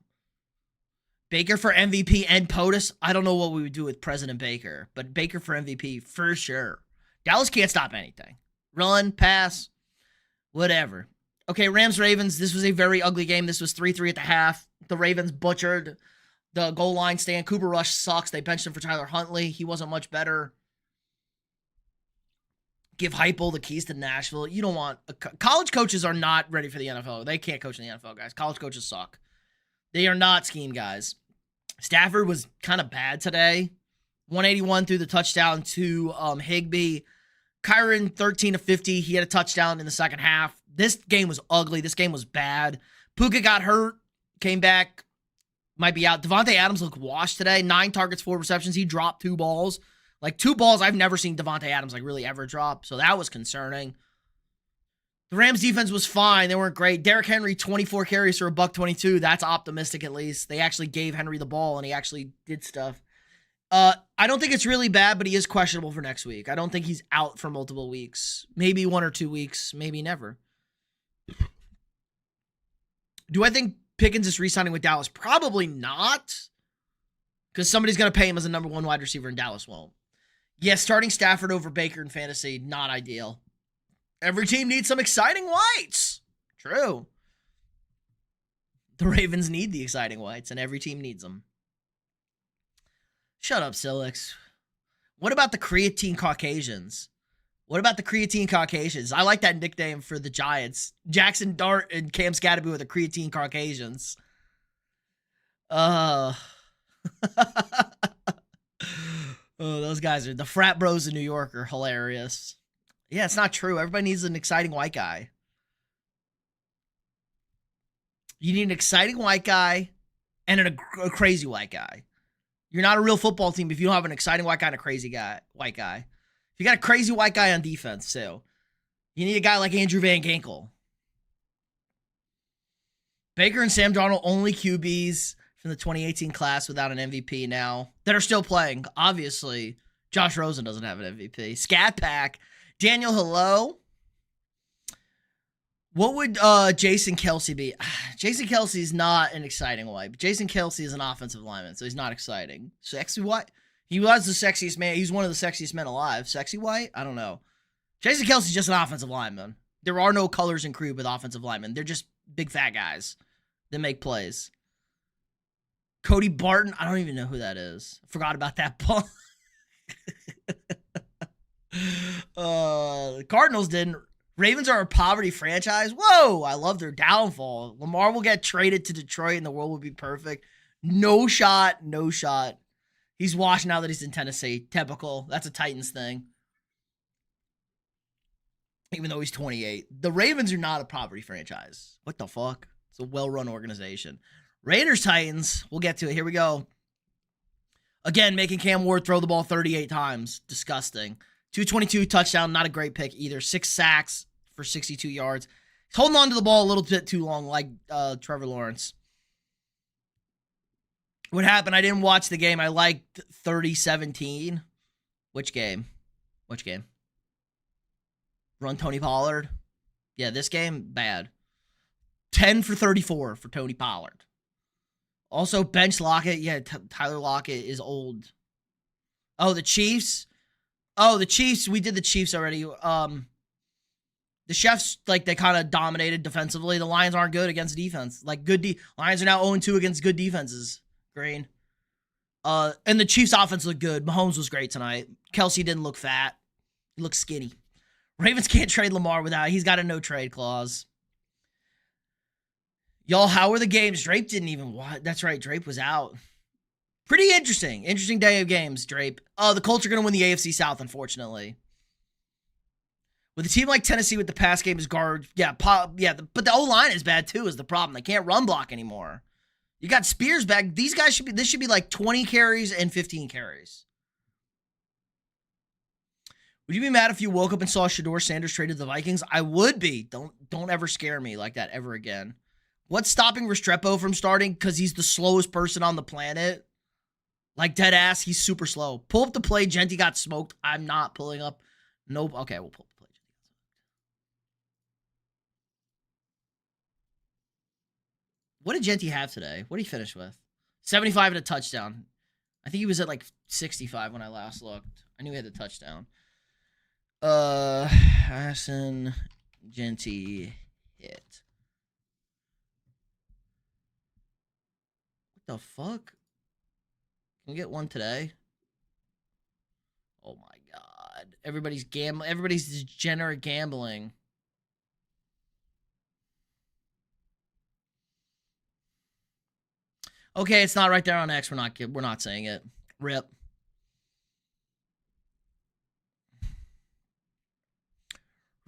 Baker for MVP and POTUS. I don't know what we would do with President Baker, but Baker for MVP for sure. Dallas can't stop anything. Run, pass, whatever. Okay, Rams-Ravens. This was a very ugly game. This was 3-3 at the half. The Ravens butchered the goal line stand. Cooper Rush sucks. They benched him for Tyler Huntley. He wasn't much better. Give Heupel the keys to Nashville. You don't want... College coaches are not ready for the NFL. They can't coach in the NFL, guys. College coaches suck. They are not scheme guys. Stafford was kind of bad today. 181 through the touchdown to Higbee. Kyron, 13 of 50. He had a touchdown in the second half. This game was ugly. This game was bad. Puka got hurt. Came back. Might be out. Devontae Adams looked washed today. 9 targets, 4 receptions. He dropped 2 balls. 2 balls I've never seen Devontae Adams really ever drop. So that was concerning. The Rams defense was fine. They weren't great. Derrick Henry, 24 carries for $122. That's optimistic at least. They actually gave Henry the ball and he actually did stuff. I don't think it's really bad, but he is questionable for next week. I don't think he's out for multiple weeks. Maybe 1 or 2 weeks. Maybe never. Do I think Pickens is re-signing with Dallas? Probably not. Because somebody's going to pay him as a number 1 wide receiver and Dallas won't. Yes, starting Stafford over Baker in fantasy, not ideal. Every team needs some exciting whites. True. The Ravens need the exciting whites, and every team needs them. Shut up, Silix. What about the creatine Caucasians? I like that nickname for the Giants. Jackson Dart and Cam Scatterby with the creatine Caucasians. Oh, those guys are... The frat bros in New York are hilarious. Yeah, it's not true. Everybody needs an exciting white guy. You need an exciting white guy and a crazy white guy. You're not a real football team if you don't have an exciting white guy and a crazy white guy. If you got a crazy white guy on defense, too. You need a guy like Andrew Van Ginkel. Baker and Sam Darnold, only QBs from the 2018 class without an MVP now that are still playing. Obviously, Josh Rosen doesn't have an MVP. Scat Pack. Daniel, hello. What would Jason Kelsey be? Jason Kelsey is not an exciting wipe. Jason Kelsey is an offensive lineman, so he's not exciting. Sexy white? He was the sexiest man. He's one of the sexiest men alive. Sexy white? I don't know. Jason Kelsey's just an offensive lineman. There are no colors and creed with offensive linemen. They're just big fat guys that make plays. Cody Barton? I don't even know who that is. Forgot about that ball. The Cardinals didn't. Ravens are a poverty franchise. Whoa, I love their downfall. Lamar will get traded to Detroit and the world will be perfect. No shot, no shot. He's washed now that he's in Tennessee. Typical. That's a Titans thing. Even though he's 28. The Ravens are not a poverty franchise. What the fuck? It's a well-run organization. Raiders, Titans. We'll get to it. Here we go. Again, making Cam Ward throw the ball 38 times. Disgusting. 222 touchdown. Not a great pick either. 6 sacks for 62 yards. He's holding on to the ball a little bit too long, like Trevor Lawrence. What happened? I didn't watch the game. I liked 30-17. Which game? Which game? Run Tony Pollard. Yeah, this game, bad. 10 for 34 for Tony Pollard. Also, bench Lockett. Yeah, Tyler Lockett is old. Oh, the Chiefs. Oh, the Chiefs. We did the Chiefs already. The Chefs, like, they kind of dominated defensively. The Lions aren't good against defense. Like, Lions are now 0-2 against good defenses. Green. And the Chiefs' offense looked good. Mahomes was great tonight. Kelsey didn't look fat. He looked skinny. Ravens can't trade Lamar without. He's got a no-trade clause. Y'all, how were the games? Drape didn't even watch. That's right, Drape was out. Pretty interesting. Interesting day of games, Drape. The Colts are going to win the AFC South, unfortunately. With a team like Tennessee with the pass game is garbage. Yeah, but the O-line is bad too, is the problem. They can't run block anymore. You got Spears back. These guys this should be like 20 carries and 15 carries. Would you be mad if you woke up and saw Shedeur Sanders traded to the Vikings? I would be. Don't ever scare me like that ever again. What's stopping Restrepo from starting? Because he's the slowest person on the planet. Like, dead ass, he's super slow. Pull up the play. Genty got smoked. I'm not pulling up. Nope. Okay, we'll pull up the play. What did Genty have today? What did he finish with? 75 and a touchdown. I think he was at like 65 when I last looked. I knew he had the touchdown. Hassan Genty hit. What the fuck? Can we get one today? Oh my god. Everybody's gambling. Everybody's degenerate gambling. Okay, it's not right there on X. We're not saying it. Rip.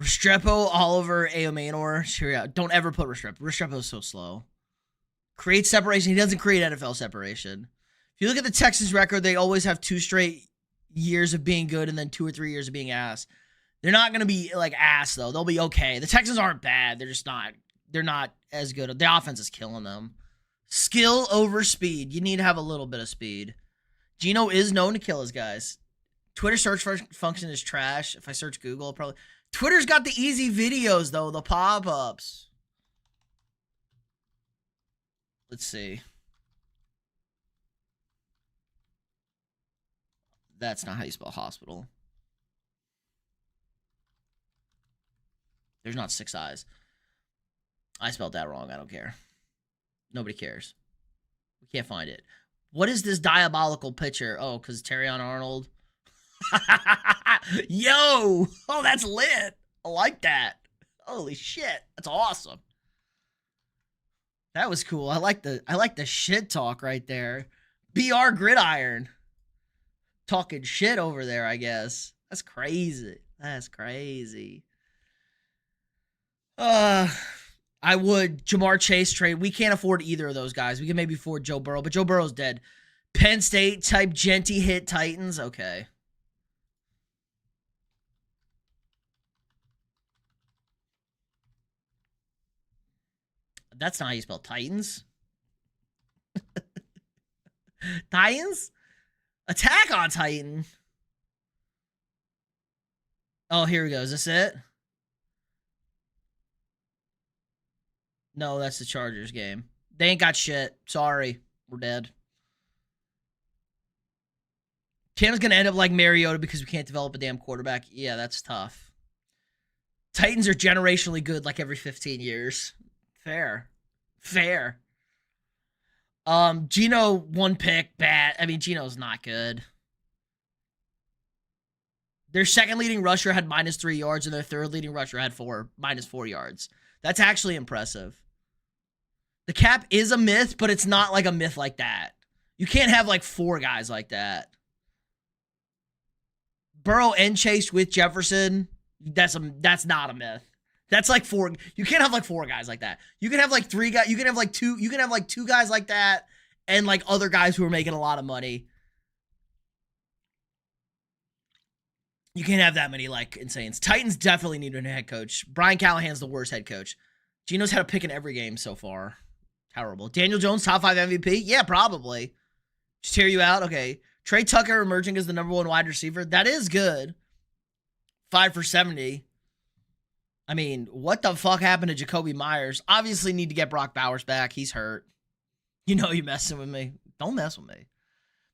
Restrepo, Oliver, Aomanor. Sure, don't ever put Restrepo. Restrepo is so slow. Create separation. He doesn't create NFL separation. If you look at the Texans record, they always have 2 straight years of being good and then 2 or 3 years of being ass. They're not going to be like ass, though. They'll be okay. The Texans aren't bad. They're just not. They're not as good. The offense is killing them. Skill over speed. You need to have a little bit of speed. Gino is known to kill his guys. Twitter search function is trash. If I search Google, probably. Twitter's got the easy videos, though. The pop-ups. Let's see. That's not how you spell hospital. There's not 6 eyes. I spelled that wrong. I don't care. Nobody cares. We can't find it. What is this diabolical picture? Oh, because Terrion Arnold. Yo! Oh, that's lit. I like that. Holy shit. That's awesome. That was cool. I like the shit talk right there. BR Gridiron. Talking shit over there, I guess. That's crazy. That's crazy. I would. Jamar Chase trade. We can't afford either of those guys. We can maybe afford Joe Burrow, but Joe Burrow's dead. Penn State type Genty hit Titans. Okay. That's not how you spell Titans. Titans? Attack on Titan. Oh, here we go. Is this it? No, that's the Chargers game. They ain't got shit. Sorry. We're dead. Cam's going to end up like Mariota because we can't develop a damn quarterback. Yeah, that's tough. Titans are generationally good like every 15 years. Fair. Fair. Geno, one pick, bad. I mean, Geno's not good. Their second leading rusher had -3 yards, and their third leading rusher had -4 yards. That's actually impressive. The cap is a myth, but it's not like a myth like that. You can't have like 4 guys like that. Burrow and Chase with Jefferson, that's not a myth. That's like 4. You can't have like 4 guys like that. You can have like 3 guys. You can have like 2. You can have like 2 guys like that, and like other guys who are making a lot of money. You can't have that many like insanes. Titans definitely need a head coach. Brian Callahan's the worst head coach. Geno's had a pick in every game so far. Terrible. Daniel Jones, top 5 MVP? Yeah, probably. Just hear you out? Okay. Trey Tucker emerging as the #1 wide receiver. That is good. 5 for 70. I mean, what the fuck happened to Jacoby Myers? Obviously need to get Brock Bowers back. He's hurt. You know you messing with me. Don't mess with me.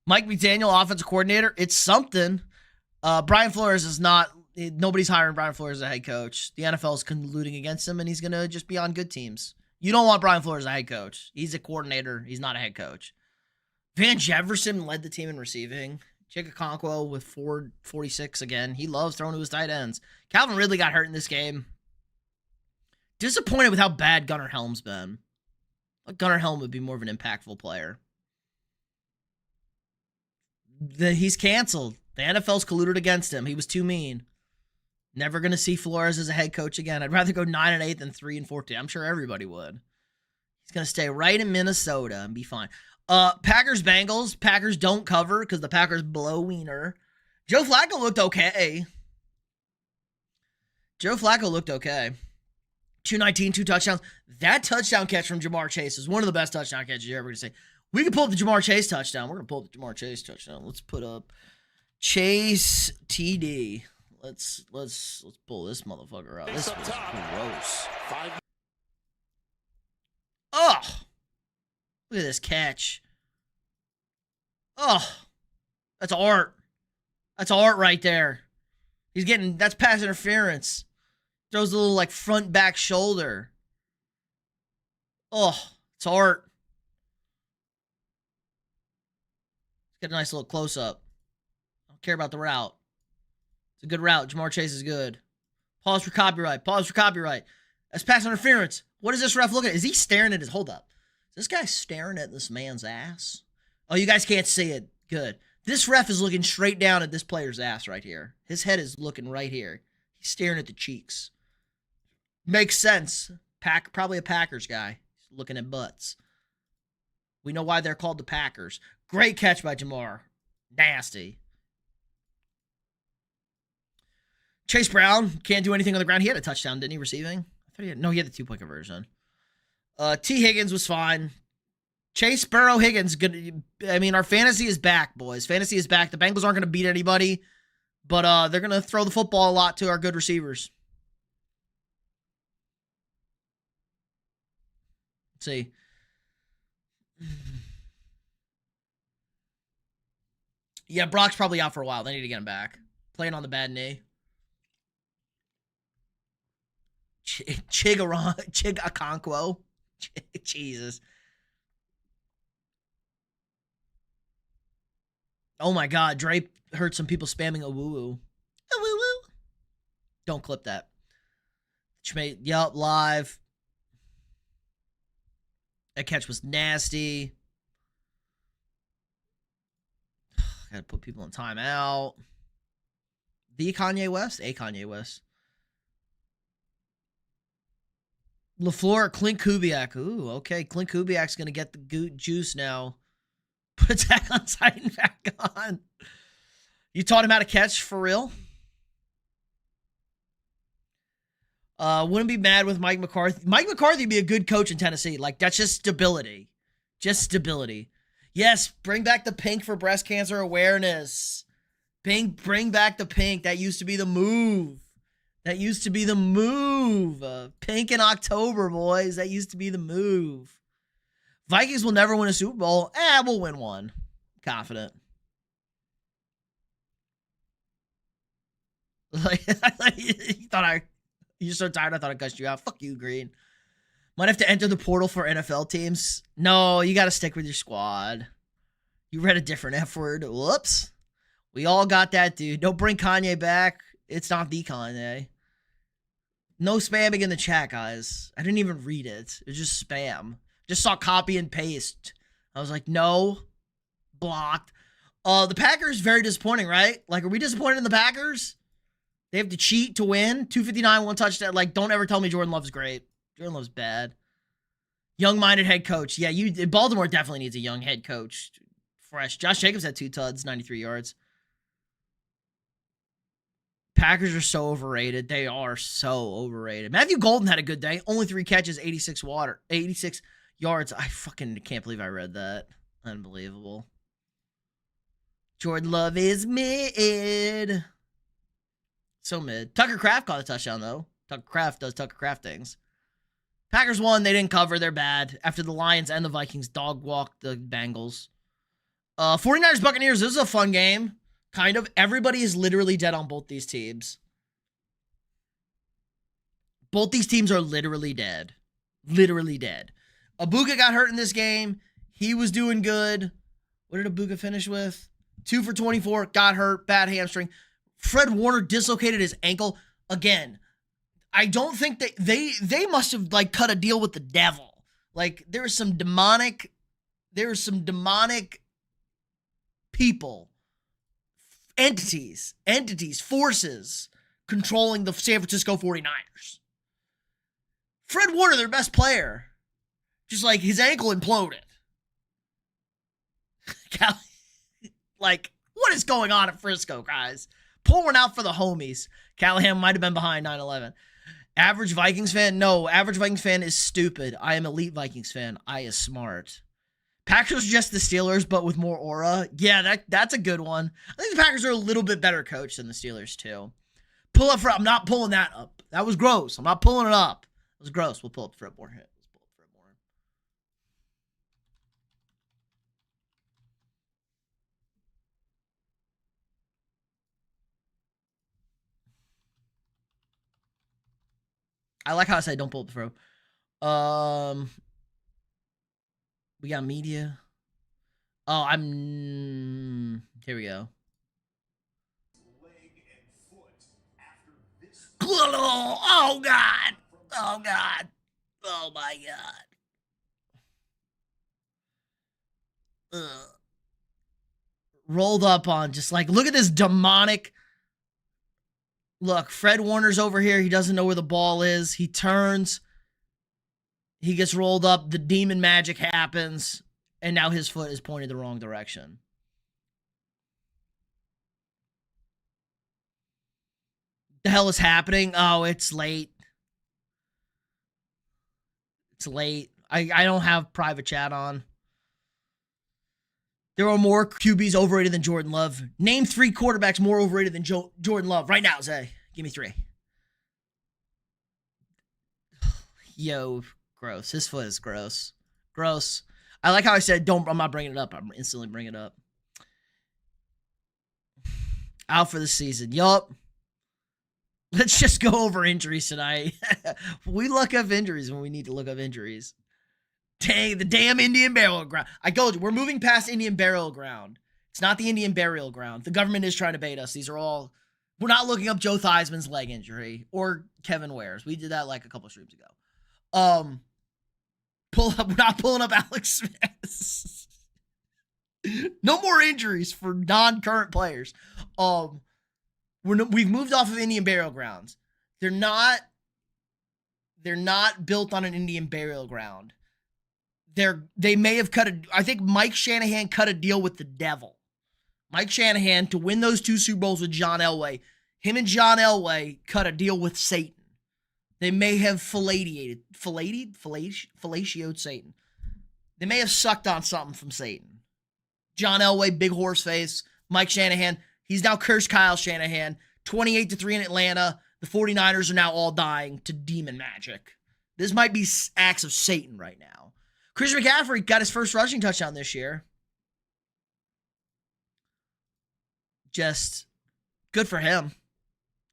Mike McDaniel, offensive coordinator. It's something. Brian Flores is not... Nobody's hiring Brian Flores as a head coach. The NFL is colluding against him, and he's going to just be on good teams. You don't want Brian Flores as a head coach. He's a coordinator. He's not a head coach. Van Jefferson led the team in receiving. Chig Okonkwo with 446 again. He loves throwing to his tight ends. Calvin Ridley got hurt in this game. Disappointed with how bad Gunnar Helm's been. Gunnar Helm would be more of an impactful player. He's canceled. The NFL's colluded against him. He was too mean. Never going to see Flores as a head coach again. I'd rather go 9-8 than 3-14. I'm sure everybody would. He's going to stay right in Minnesota and be fine. Packers Bengals. Packers don't cover because the Packers blow wiener. Joe Flacco looked okay. 219, 2 touchdowns. That touchdown catch from Jamar Chase is one of the best touchdown catches you're ever going to see. We can pull up the Jamar Chase touchdown. We're going to pull up the Jamar Chase touchdown. Let's put up Chase TD. Let's pull this motherfucker out. This was gross. Oh, look at this catch. Oh, that's art. That's art right there. That's pass interference. Throws a little like front back shoulder. Oh, it's art. Let's get a nice little close up. I don't care about the route. It's a good route. Jamar Chase is good. Pause for copyright. That's pass interference. What is this ref looking at? Is he staring at his... Hold up. Is this guy staring at this man's ass? Oh, you guys can't see it. Good. This ref is looking straight down at this player's ass right here. His head is looking right here. He's staring at the cheeks. Makes sense. Probably a Packers guy. He's looking at butts. We know why they're called the Packers. Great catch by Jamar. Nasty. Chase Brown can't do anything on the ground. He had a touchdown, didn't he, receiving? I thought he had... No, he had the 2-point conversion. T. Higgins was fine. Chase, Burrow, Higgins. Good. I mean, our fantasy is back, boys. Fantasy is back. The Bengals aren't going to beat anybody, but they're going to throw the football a lot to our good receivers. Let's see. Yeah, Brock's probably out for a while. They need to get him back. Playing on the bad knee. Chig Okonkwo. Jesus. Oh my God. Dre heard some people spamming a woo-woo. A woo-woo. Don't clip that. Yup, live. That catch was nasty. Gotta put people in timeout. The Kanye West? A Kanye West. LaFleur, Clint Kubiak. Ooh, okay. Clint Kubiak's going to get the juice now. Put Attack on Titan back on. You taught him how to catch for real? Wouldn't be mad with Mike McCarthy. Mike McCarthy would be a good coach in Tennessee. Like, that's just stability. Just stability. Yes, bring back the pink for breast cancer awareness. Bring back the pink. That used to be the move. move. Pink in October, boys. That used to be the move. Vikings will never win a Super Bowl. We'll win one. Confident. Like, you're so tired, I thought I cussed you out. Fuck you, Green. Might have to enter the portal for NFL teams. No, you got to stick with your squad. You read a different F word. Whoops. We all got that, dude. Don't bring Kanye back. It's not the Kanye. No spamming in the chat, guys. I didn't even read it. It was just spam. Just saw copy and paste. I was like, no. Blocked. The Packers, very disappointing, right? Like, are we disappointed in the Packers? They have to cheat to win. 259, 1 touchdown. Like, don't ever tell me Jordan Love's great. Jordan Love's bad. Young-minded head coach. Yeah, Baltimore definitely needs a young head coach. Fresh. Josh Jacobs had 2 tuds, 93 yards. Packers are so overrated. They are so overrated. Matthew Golden had a good day. Only 3 catches, 86 yards. I fucking can't believe I read that. Unbelievable. Jordan Love is mid. So mid. Tucker Kraft caught a touchdown, though. Tucker Kraft does Tucker Kraft things. Packers won. They didn't cover. They're bad. After the Lions and the Vikings dog walked the Bengals. 49ers Buccaneers. This is a fun game. Kind of. Everybody is literally dead on both these teams. Both these teams are literally dead. Literally dead. Abuka got hurt in this game. He was doing good. What did Abuka finish with? 2 for 24. Got hurt. Bad hamstring. Fred Warner dislocated his ankle. Again, I don't think they must have like cut a deal with the devil. Like there's some demonic people, entities, forces controlling the San Francisco 49ers. Fred Warner, their best player, just like his ankle imploded. Like, what is going on at Frisco, guys? Pull one out for the homies. Callahan might have been behind 9/11. Average Vikings fan? No, average Vikings fan is stupid. I am elite Vikings fan. I is smart. Packers are just the Steelers, but with more aura. Yeah, that's a good one. I think the Packers are a little bit better coached than the Steelers, too. Pull up for... I'm not pulling that up. That was gross. I'm not pulling it up. It was gross. We'll pull up Fred Warner. Let's pull up Fred Warner. I like how I said don't pull up the Fro. We got media. Oh, here we go. Oh, God. Oh, God. Oh, my God. Rolled up on just like, look at this demonic. Look, Fred Warner's over here. He doesn't know where the ball is. He turns. He gets rolled up. The demon magic happens. And now his foot is pointed the wrong direction. The hell is happening? Oh, it's late. It's late. I don't have private chat on. There are more QBs overrated than Jordan Love. Name 3 quarterbacks more overrated than Jordan Love. Right now, Zay. Give me 3. Yo, gross. His foot is gross. Gross. I like how I said, I'm not bringing it up. I'm instantly bringing it up. Out for the season. Yup. Let's just go over injuries tonight. We look up injuries when we need to look up injuries. Dang, the damn Indian Burial Ground. I told you, we're moving past Indian Burial Ground. It's not the Indian Burial Ground. The government is trying to bait us. These are all... We're not looking up Joe Theismann's leg injury or Kevin Ware's. We did that like a couple streams ago. We're not pulling up Alex Smith. No more injuries for non-current players. We've moved off of Indian Burial Grounds. They're not built on an Indian burial ground. They may have I think Mike Shanahan cut a deal with the devil. Mike Shanahan, to win those 2 Super Bowls with John Elway, him and John Elway cut a deal with Satan. They may have fellatiated Satan. They may have sucked on something from Satan. John Elway, big horse face. Mike Shanahan, he's now cursed Kyle Shanahan. 28-3 in Atlanta. the 49ers are now all dying to demon magic. This might be acts of Satan right now. Christian McCaffrey got his first rushing touchdown this year. Just good for him.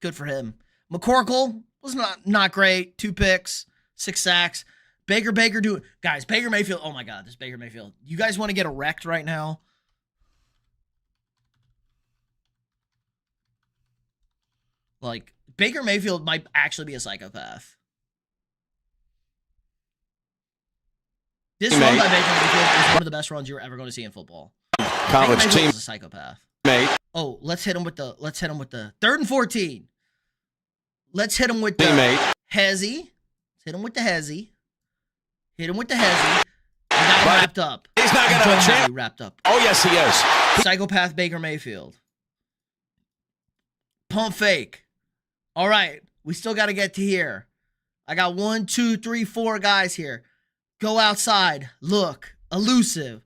Good for him. McCorkle was not great. 2 picks, 6 sacks. Baker doing... Guys, Baker Mayfield... Oh, my God, this Baker Mayfield. You guys want to get erect right now? Like, Baker Mayfield might actually be a psychopath. This run by Baker Mayfield is one of the best runs you're ever going to see in football. College team is a psychopath. Mate. Oh, let's hit him with the 3rd and 14. Let's hit him with the hezzy. Let's hit him with the hezzy. Hit him with the hezzy. He got him wrapped up. He's not going to have a chance. Wrapped up. Oh, yes, he is. Psychopath Baker Mayfield. Pump fake. All right. We still got to get to here. I got 1, 2, 3, 4 guys here. Go outside. Look. Elusive.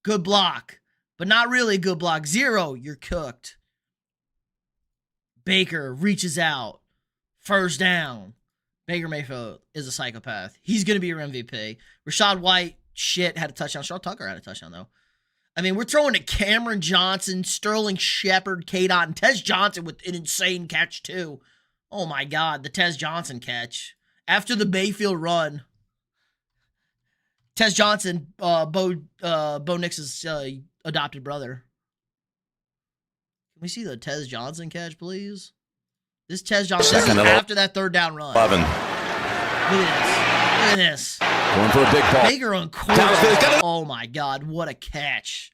Good block. But not really good block. 0. You're cooked. Baker reaches out. First down. Baker Mayfield is a psychopath. He's going to be your MVP. Rashad White, had a touchdown. Shaw Tucker had a touchdown, though. I mean, we're throwing to Cameron Johnson, Sterling Shepard, K-Dot, and Tez Johnson with an insane catch, too. Oh, my God, the Tez Johnson catch. After the Mayfield run, Tez Johnson, Bo Nix's adopted brother. Can we see the Tez Johnson catch, please? This Tez Johnson, this is after that 3rd down run. 11. Look at this. Going for a big ball. Baker on quarterback. Oh, my God. What a catch.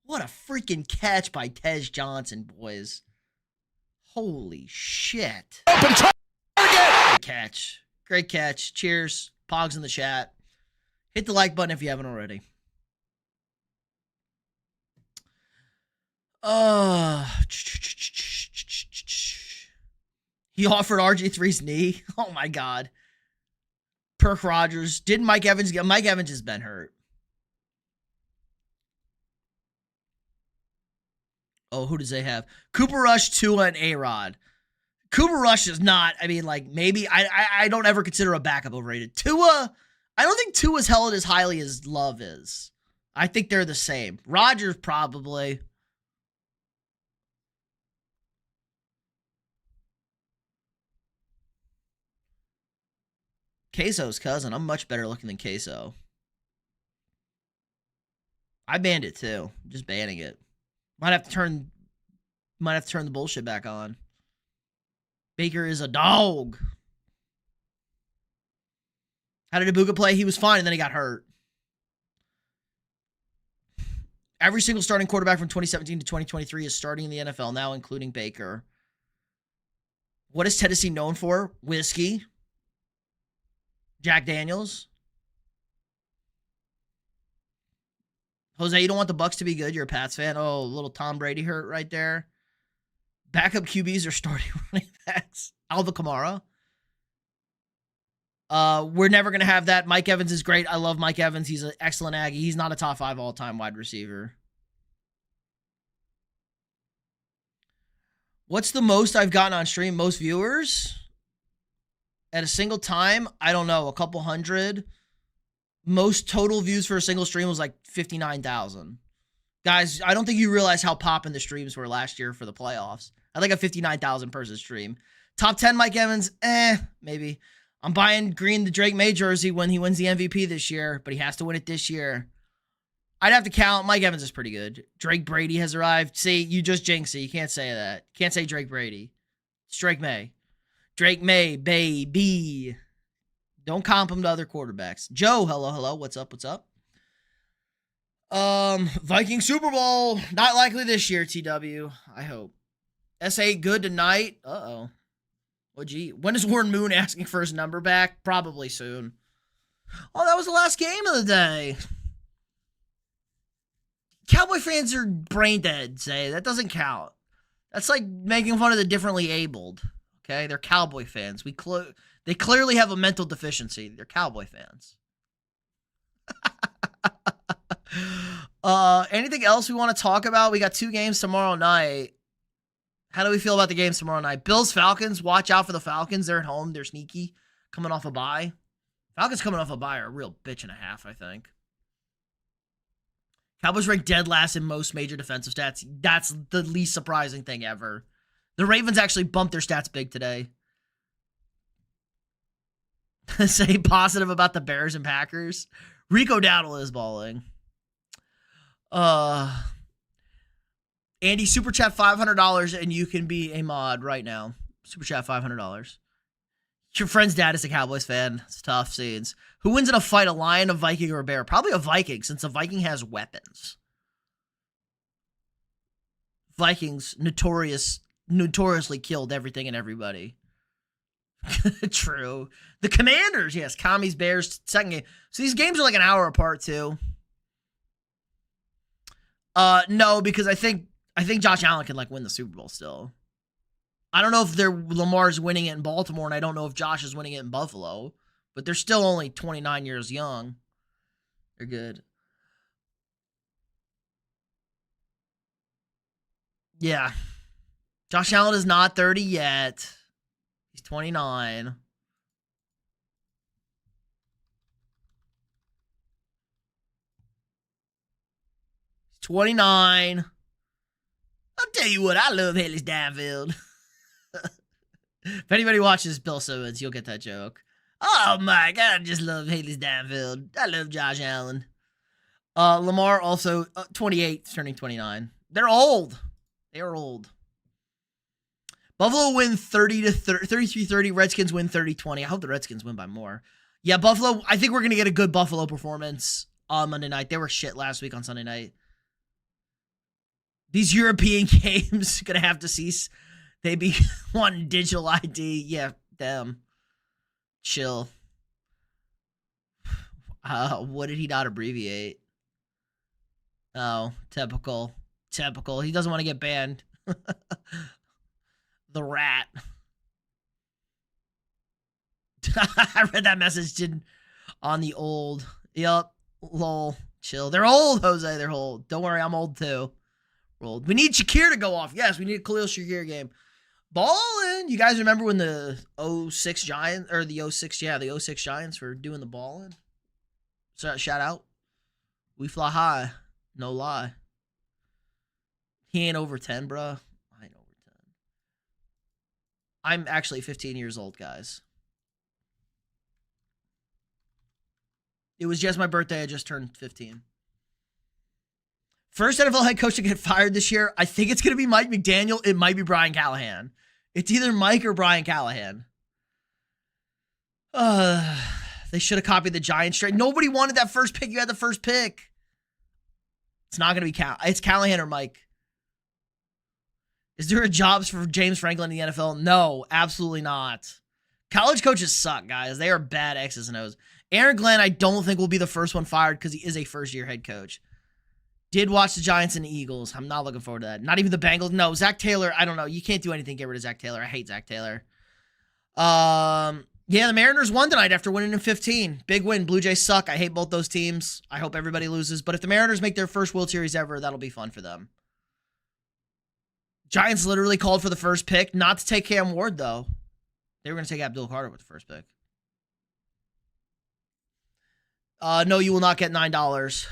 What a freaking catch by Tez Johnson, boys. Holy shit. Open target. Great catch. Great catch. Cheers. Pogs in the chat. Hit the like button if you haven't already. He offered RG3's knee. Oh, my God. Perk Rogers. Didn't Mike Evans get... Mike Evans has been hurt. Oh, who does they have? Cooper Rush, Tua, and A-Rod. Cooper Rush is not... I mean, like, maybe... I don't ever consider a backup overrated. Tua... I don't think Tua's held as highly as Love is. I think they're the same. Rodgers, probably... Queso's cousin. I'm much better looking than Queso. I banned it too. I'm just banning it. Might have to turn the bullshit back on. Baker is a dog. How did Ibuka play? He was fine and then he got hurt. Every single starting quarterback from 2017 to 2023 is starting in the NFL now, including Baker. What is Tennessee known for? Whiskey. Jack Daniels. Jose, you don't want the Bucs to be good. You're a Pats fan. Oh, little Tom Brady hurt right there. Backup QBs are starting running backs. Alvin Kamara. We're never going to have that. Mike Evans is great. I love Mike Evans. He's an excellent Aggie. He's not a top 5 all-time wide receiver. What's the most I've gotten on stream? Most viewers? At a single time, I don't know, a couple hundred. Most total views for a single stream was like 59,000. Guys, I don't think you realize how poppin' the streams were last year for the playoffs. I think a 59,000 person stream. Top 10 Mike Evans, maybe. I'm buying Green the Drake May jersey when he wins the MVP this year, but he has to win it this year. I'd have to count. Mike Evans is pretty good. Drake Brady has arrived. See, you just jinx it. You can't say that. Can't say Drake Brady. It's Drake May. Drake May, baby. Don't comp him to other quarterbacks. Joe, hello. What's up? Viking Super Bowl. Not likely this year, TW. I hope. S8 good tonight. Uh-oh. Oh, gee. When is Warren Moon asking for his number back? Probably soon. Oh, that was the last game of the day. Cowboy fans are brain dead, say. That doesn't count. That's like making fun of the differently abled. Okay, they're Cowboy fans. They clearly have a mental deficiency. They're Cowboy fans. Anything else we want to talk about? We got 2 games tomorrow night. How do we feel about the games tomorrow night? Bills, Falcons. Watch out for the Falcons. They're at home. They're sneaky. Coming off a bye. Falcons coming off a bye are a real bitch and a half, I think. Cowboys ranked dead last in most major defensive stats. That's the least surprising thing ever. The Ravens actually bumped their stats big today. Say positive about the Bears and Packers. Rico Dowdle is balling. Andy, super chat $500 and you can be a mod right now. Super chat $500. Your friend's dad is a Cowboys fan. It's tough scenes. Who wins in a fight, a lion, a Viking, or a bear? Probably a Viking, since a Viking has weapons. Vikings notoriously killed everything and everybody. True. The Commanders, yes. Commies, Bears, second game. So these games are like an hour apart too. No, because I think Josh Allen can like win the Super Bowl still. I don't know if Lamar's winning it in Baltimore, and I don't know if Josh is winning it in Buffalo, but they're still only 29 years young. They're good. Yeah. Josh Allen is not 30 yet. He's 29. He's 29. I'll tell you what, I love Haley Steinfeld. If anybody watches Bill Simmons, you'll get that joke. Oh my God, I just love Haley Steinfeld. I love Josh Allen. Lamar also 28, turning 29. They're old. They are old. Buffalo win 33-30. Redskins win 30-20. I hope the Redskins win by more. Yeah, Buffalo, I think we're going to get a good Buffalo performance on Monday night. They were shit last week on Sunday night. These European games going to have to cease. They be wanting digital ID. Yeah, them. Chill. What did he not abbreviate? Oh, typical. Typical. He doesn't want to get banned. The rat. I read that message on the old. Yup. Lol. Chill. They're old, Jose. They're old. Don't worry, I'm old too. We're old. We need Shakir to go off. Yes, we need a Khalil Shakir game. Ballin'. You guys remember when the 06 Giants, or the 06, yeah, the 06 Giants were doing the ballin'? So, shout out. We fly high. No lie. He ain't over 10, bruh. I ain't over 10. I'm actually 15 years old, guys. It was just my birthday. I just turned 15. First NFL head coach to get fired this year. I think it's going to be Mike McDaniel. It might be Brian Callahan. It's either Mike or Brian Callahan. They should have copied the Giants trade. Nobody wanted that first pick. You had the first pick. It's not going to be It's Callahan or Mike. Is there a jobs for James Franklin in the NFL? No, absolutely not. College coaches suck, guys. They are bad X's and O's. Aaron Glenn, I don't think will be the first one fired because he is a first-year head coach. Did watch the Giants and the Eagles. I'm not looking forward to that. Not even the Bengals. No, Zach Taylor, I don't know. You can't do anything to get rid of Zach Taylor. I hate Zach Taylor. Yeah, the Mariners won tonight after winning in 15. Big win. Blue Jays suck. I hate both those teams. I hope everybody loses. But if the Mariners make their first World Series ever, that'll be fun for them. Giants literally called for the first pick. Not to take Cam Ward, though. They were going to take Abdul Carter with the first pick. No, you will not get $9.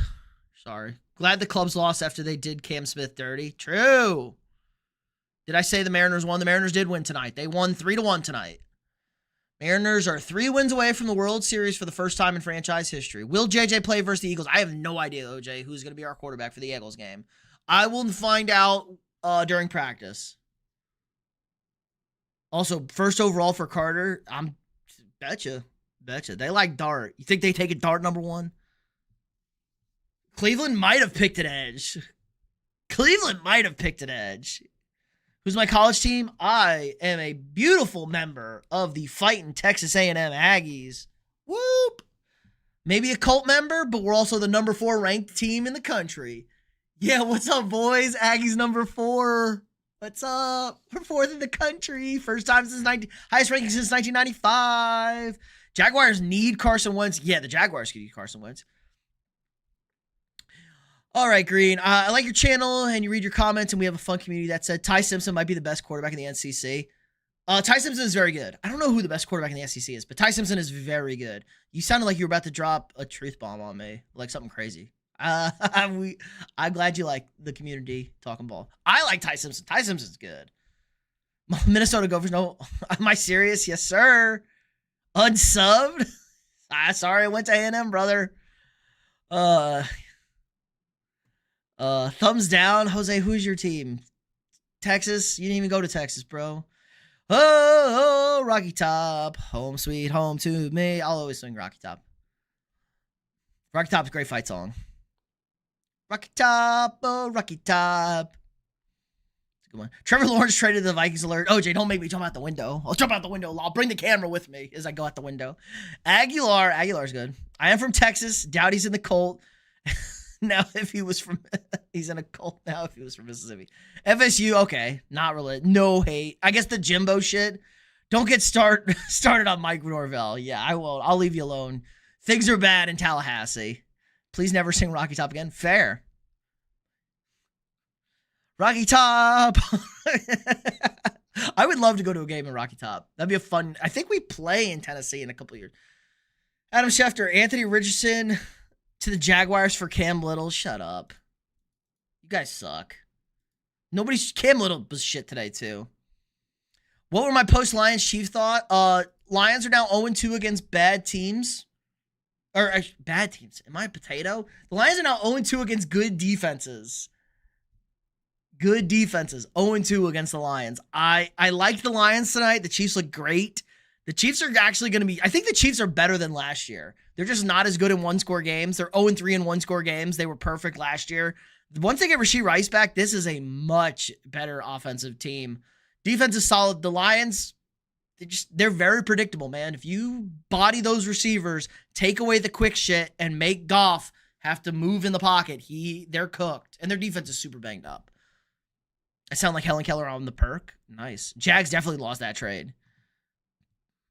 Sorry. Glad the Cubs lost after they did Cam Smith dirty. True. Did I say the Mariners won? The Mariners did win tonight. They won 3-1 tonight. Mariners are 3 wins away from the World Series for the first time in franchise history. Will JJ play versus the Eagles? I have no idea, OJ, who's going to be our quarterback for the Eagles game. I will find out during practice. Also, first overall for Carter, betcha. They like Dart. You think they take a Dart number 1? Cleveland might have picked an edge. Who's my college team? I am a beautiful member of the fighting Texas A&M Aggies. Whoop. Maybe a cult member, but we're also the number 4 ranked team in the country. Yeah, what's up, boys? Aggies number 4. What's up? We're 4th in the country. First time since highest ranking since 1995. Jaguars need Carson Wentz. Yeah, the Jaguars could use Carson Wentz. All right, Green. I like your channel, and you read your comments, and we have a fun community that said Ty Simpson might be the best quarterback in the NCC. Ty Simpson is very good. I don't know who the best quarterback in the SEC is, but Ty Simpson is very good. You sounded like you were about to drop a truth bomb on me, like something crazy. I'm glad you like the community talking ball. I like Ty Simpson. Ty Simpson's good. Minnesota Gophers. No, am I serious? Yes, sir. Unsubbed. Sorry, I went to A&M, brother. Thumbs down, Jose. Who's your team? Texas. You didn't even go to Texas, bro. Oh, Rocky Top, home sweet home to me. I'll always sing Rocky Top. Rocky Top's a great fight song. Rocky Top, oh, Rocky Top. It's a good one. Trevor Lawrence traded the Vikings alert. OJ, don't make me jump out the window. I'll jump out the window. I'll bring the camera with me as I go out the window. Aguilar's good. I am from Texas. Doubt he's in the Colt. Now, if he was from, he's in a cult now. If he was from Mississippi, FSU, okay, not really, no hate. I guess the Jimbo shit. Don't get started on Mike Norvell. Yeah, I won't. I'll leave you alone. Things are bad in Tallahassee. Please never sing Rocky Top again. Fair. Rocky Top. I would love to go to a game in Rocky Top. That'd be a fun. I think we play in Tennessee in a couple of years. Adam Schefter, Anthony Richardson. To the Jaguars for Cam Little. Shut up. You guys suck. Cam Little was shit today, too. What were my post-Lions Chief thought? Lions are now 0-2 against bad teams. Bad teams. Am I a potato? The Lions are now 0-2 against good defenses. Good defenses. 0-2 against the Lions. I liked the Lions tonight. The Chiefs look great. The Chiefs are actually going to be... I think the Chiefs are better than last year. They're just not as good in one-score games. They're 0-3 in one-score games. They were perfect last year. Once they get Rashee Rice back, this is a much better offensive team. Defense is solid. The Lions, they're very predictable, man. If you body those receivers, take away the quick shit, and make Goff have to move in the pocket, they're cooked. And their defense is super banged up. I sound like Helen Keller on the perk. Nice. Jags definitely lost that trade.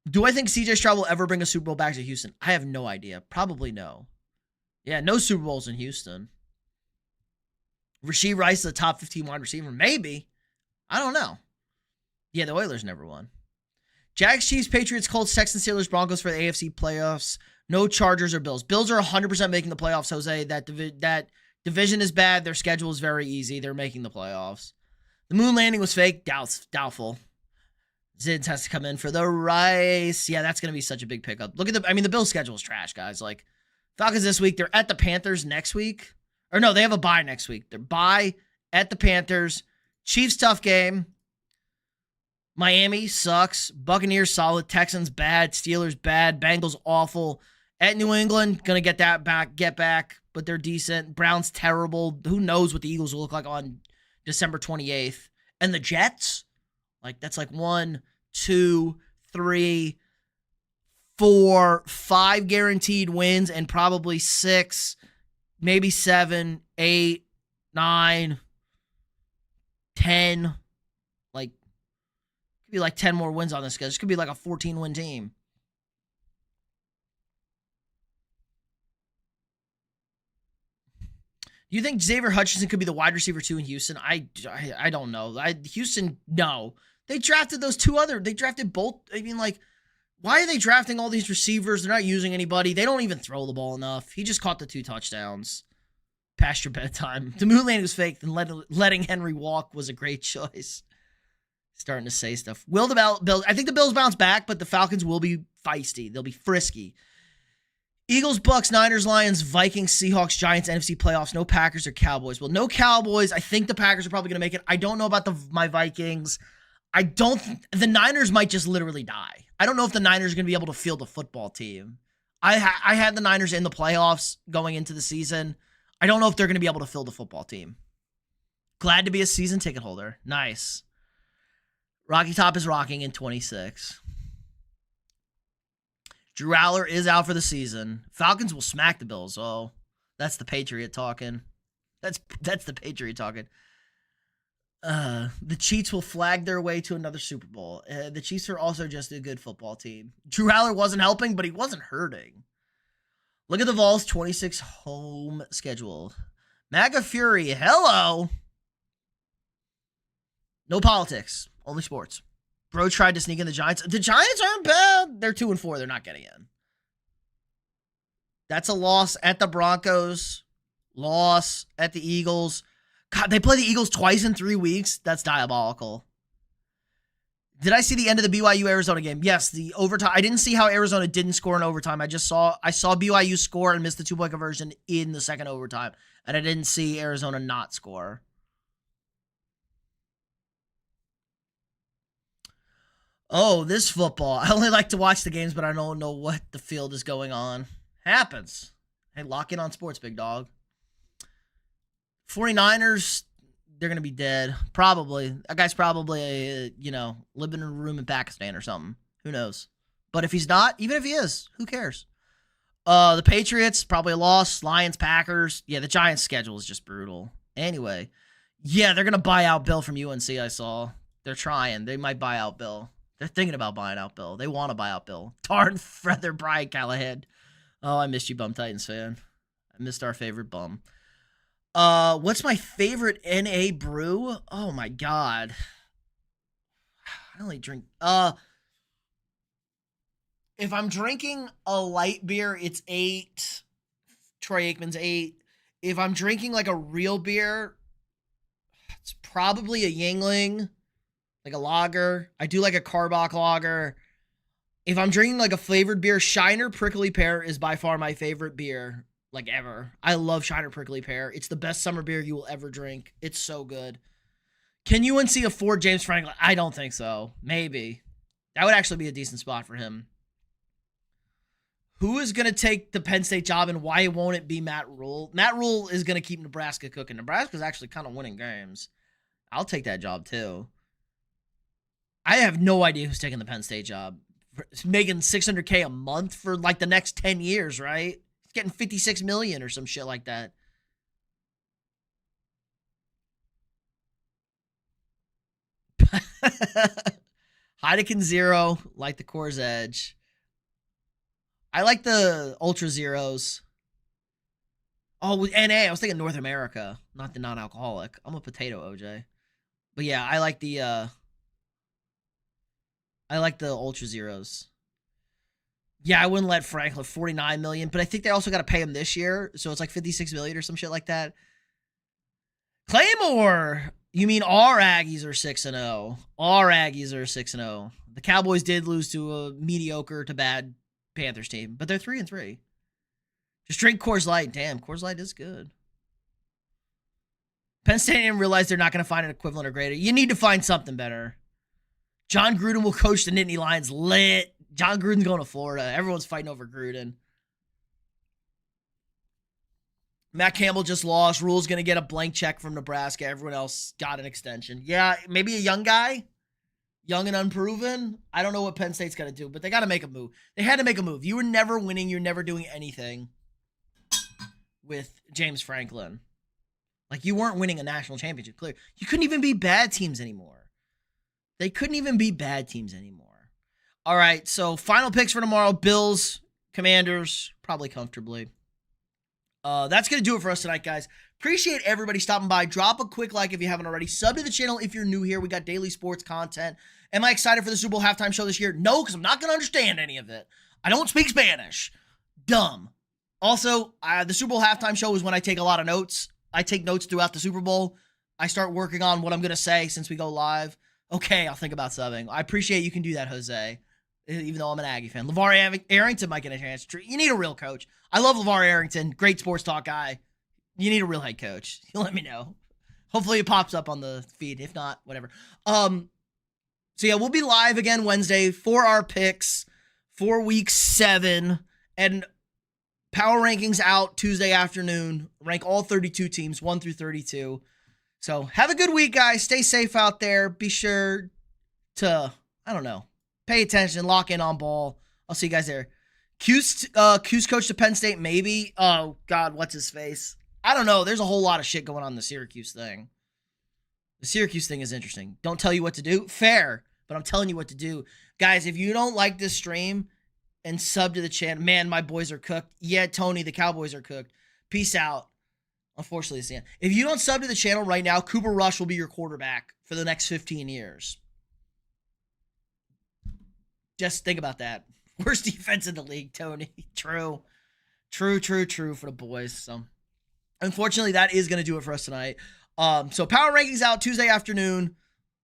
Do I think CJ Stroud will ever bring a Super Bowl back to Houston? I have no idea. Probably no. Yeah, no Super Bowls in Houston. Rashee Rice is a top 15 wide receiver? Maybe. I don't know. Yeah, the Oilers never won. Jags, Chiefs, Patriots, Colts, Texans, Steelers, Broncos for the AFC playoffs. No Chargers or Bills. Bills are 100% making the playoffs, Jose. That division is bad. Their schedule is very easy. They're making the playoffs. The moon landing was fake. Doubtful. Zids has to come in for the Rice. Yeah, that's going to be such a big pickup. Look at the Bills' schedule is trash, guys. Like, Falcons this week. They're at the Panthers next week. Or no, they have a bye next week. They're bye at the Panthers. Chiefs, tough game. Miami sucks. Buccaneers, solid. Texans, bad. Steelers, bad. Bengals, awful. At New England, going to get back, but they're decent. Browns, terrible. Who knows what the Eagles will look like on December 28th. And the Jets? Like, that's like 1, 2, 3, 4, 5 guaranteed wins and probably 6, maybe 7, 8, 9, 10. Like, could be like 10 more wins on this, guys. This could be like a 14-win team. Do you think Xavier Hutchinson could be the wide receiver 2 in Houston? I don't know. Houston, no. They drafted they drafted both. I mean, like, why are they drafting all these receivers? They're not using anybody. They don't even throw the ball enough. He just caught the 2 touchdowns. Past your bedtime. The moon landing was fake, and letting Henry walk was a great choice. Starting to say stuff. Will the Bills? I think the Bills bounce back, but the Falcons will be feisty. They'll be frisky. Eagles, Bucks, Niners, Lions, Vikings, Seahawks, Giants, NFC playoffs. No Packers or Cowboys. Well, no Cowboys. I think the Packers are probably going to make it. I don't know about my Vikings. The Niners might just literally die. I don't know if the Niners are going to be able to field a football team. I had the Niners in the playoffs going into the season. I don't know if they're going to be able to field a football team. Glad to be a season ticket holder. Nice. Rocky Top is rocking in 26. Drew Aller is out for the season. Falcons will smack the Bills. Oh, that's the Patriot talking. That's the Patriot talking. The Chiefs will flag their way to another Super Bowl. The Chiefs are also just a good football team. Drew Aller wasn't helping, but he wasn't hurting. Look at the Vols' 26 home schedule. MAGA Fury, hello. No politics, only sports. Bro tried to sneak in the Giants. The Giants aren't bad. They're 2-4. They're not getting in. That's a loss at the Broncos. Loss at the Eagles. God, they play the Eagles twice in 3 weeks. That's diabolical. Did I see the end of the BYU Arizona game? Yes, the overtime. I didn't see how Arizona didn't score in overtime. I saw BYU score and miss the 2-point conversion in the second overtime. And I didn't see Arizona not score. Oh, this football. I only like to watch the games, but I don't know what the field is going on. Happens. Hey, lock in on sports, big dog. 49ers, they're going to be dead. Probably. That guy's probably, living in a room in Pakistan or something. Who knows? But if he's not, even if he is, who cares? The Patriots, probably a loss. Lions, Packers. Yeah, the Giants' schedule is just brutal. Anyway, yeah, they're going to buy out Bill from UNC, I saw. They're trying. They might buy out Bill. They're thinking about buying out Bill. They want to buy out Bill. Tarn feather Brian Callahan. Oh, I missed you, Bum Titans fan. I missed our favorite bum. What's my favorite NA brew? Oh my god. I only drink if I'm drinking a light beer, it's 8. Troy Aikman's 8. If I'm drinking like a real beer, it's probably a Yingling, like a lager. I do like a Karbach lager. If I'm drinking like a flavored beer, Shiner Prickly Pear is by far my favorite beer, like ever. I love Shiner Prickly Pear. It's the best summer beer you will ever drink. It's so good. Can UNC afford James Franklin? I don't think so. Maybe. That would actually be a decent spot for him. Who is going to take the Penn State job and why won't it be Matt Rule? Matt Rule is going to keep Nebraska cooking. Nebraska's actually kind of winning games. I'll take that job too. I have no idea who's taking the Penn State job. Making $600K a month for like the next 10 years, right? He's getting $56 million or some shit like that. Heineken Zero, like the Coors Edge. I like the Ultra Zeros. Oh, with NA, I was thinking North America, not the non-alcoholic. I'm a potato OJ. But yeah, I like the Ultra Zeros. Yeah, I wouldn't let Franklin $49 million, but I think they also got to pay him this year, so it's like $56 million or some shit like that. Claymore, you mean our Aggies are 6-0? Our Aggies are 6-0. The Cowboys did lose to a mediocre to bad Panthers team, but they're 3-3. Just drink Coors Light. Damn, Coors Light is good. Penn State didn't realize they're not going to find an equivalent or greater. You need to find something better. John Gruden will coach the Nittany Lions. Lit. John Gruden's going to Florida. Everyone's fighting over Gruden. Matt Campbell just lost. Rule's going to get a blank check from Nebraska. Everyone else got an extension. Yeah, maybe a young guy. Young and unproven. I don't know what Penn State's going to do, but they got to make a move. They had to make a move. You were never winning. You're never doing anything with James Franklin. Like, you weren't winning a national championship. Clear. You couldn't even be bad teams anymore. They couldn't even be bad teams anymore. All right, so final picks for tomorrow. Bills, Commanders, probably comfortably. That's going to do it for us tonight, guys. Appreciate everybody stopping by. Drop a quick like if you haven't already. Sub to the channel if you're new here. We got daily sports content. Am I excited for the Super Bowl halftime show this year? No, because I'm not going to understand any of it. I don't speak Spanish. Dumb. Also, the Super Bowl halftime show is when I take a lot of notes. I take notes throughout the Super Bowl. I start working on what I'm going to say since we go live. Okay, I'll think about subbing. I appreciate you can do that, Jose, even though I'm an Aggie fan. LeVar Arrington might get a chance. You need a real coach. I love LeVar Arrington. Great sports talk guy. You need a real head coach. You let me know. Hopefully it pops up on the feed. If not, whatever. So yeah, we'll be live again Wednesday for our picks for week 7. And power rankings out Tuesday afternoon. Rank all 32 teams, 1 through 32. So have a good week, guys. Stay safe out there. Be sure to, pay attention, lock in on ball. I'll see you guys there. Q's coach to Penn State, maybe. Oh, God, what's his face? I don't know. There's a whole lot of shit going on in the Syracuse thing. The Syracuse thing is interesting. Don't tell you what to do. Fair, but I'm telling you what to do. Guys, if you don't like this stream and sub to the channel, man, my boys are cooked. Yeah, Tony, the Cowboys are cooked. Peace out. Unfortunately, it's the end. If you don't sub to the channel right now, Cooper Rush will be your quarterback for the next 15 years. Just think about that. Worst defense in the league, Tony. True for the boys. So, unfortunately, that is going to do it for us tonight. So, Power Rankings out Tuesday afternoon.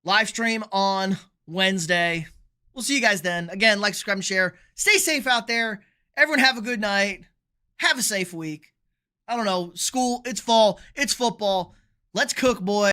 Live stream on Wednesday. We'll see you guys then. Again, like, subscribe, and share. Stay safe out there. Everyone have a good night. Have a safe week. I don't know. School, it's fall, it's football. Let's cook, boy.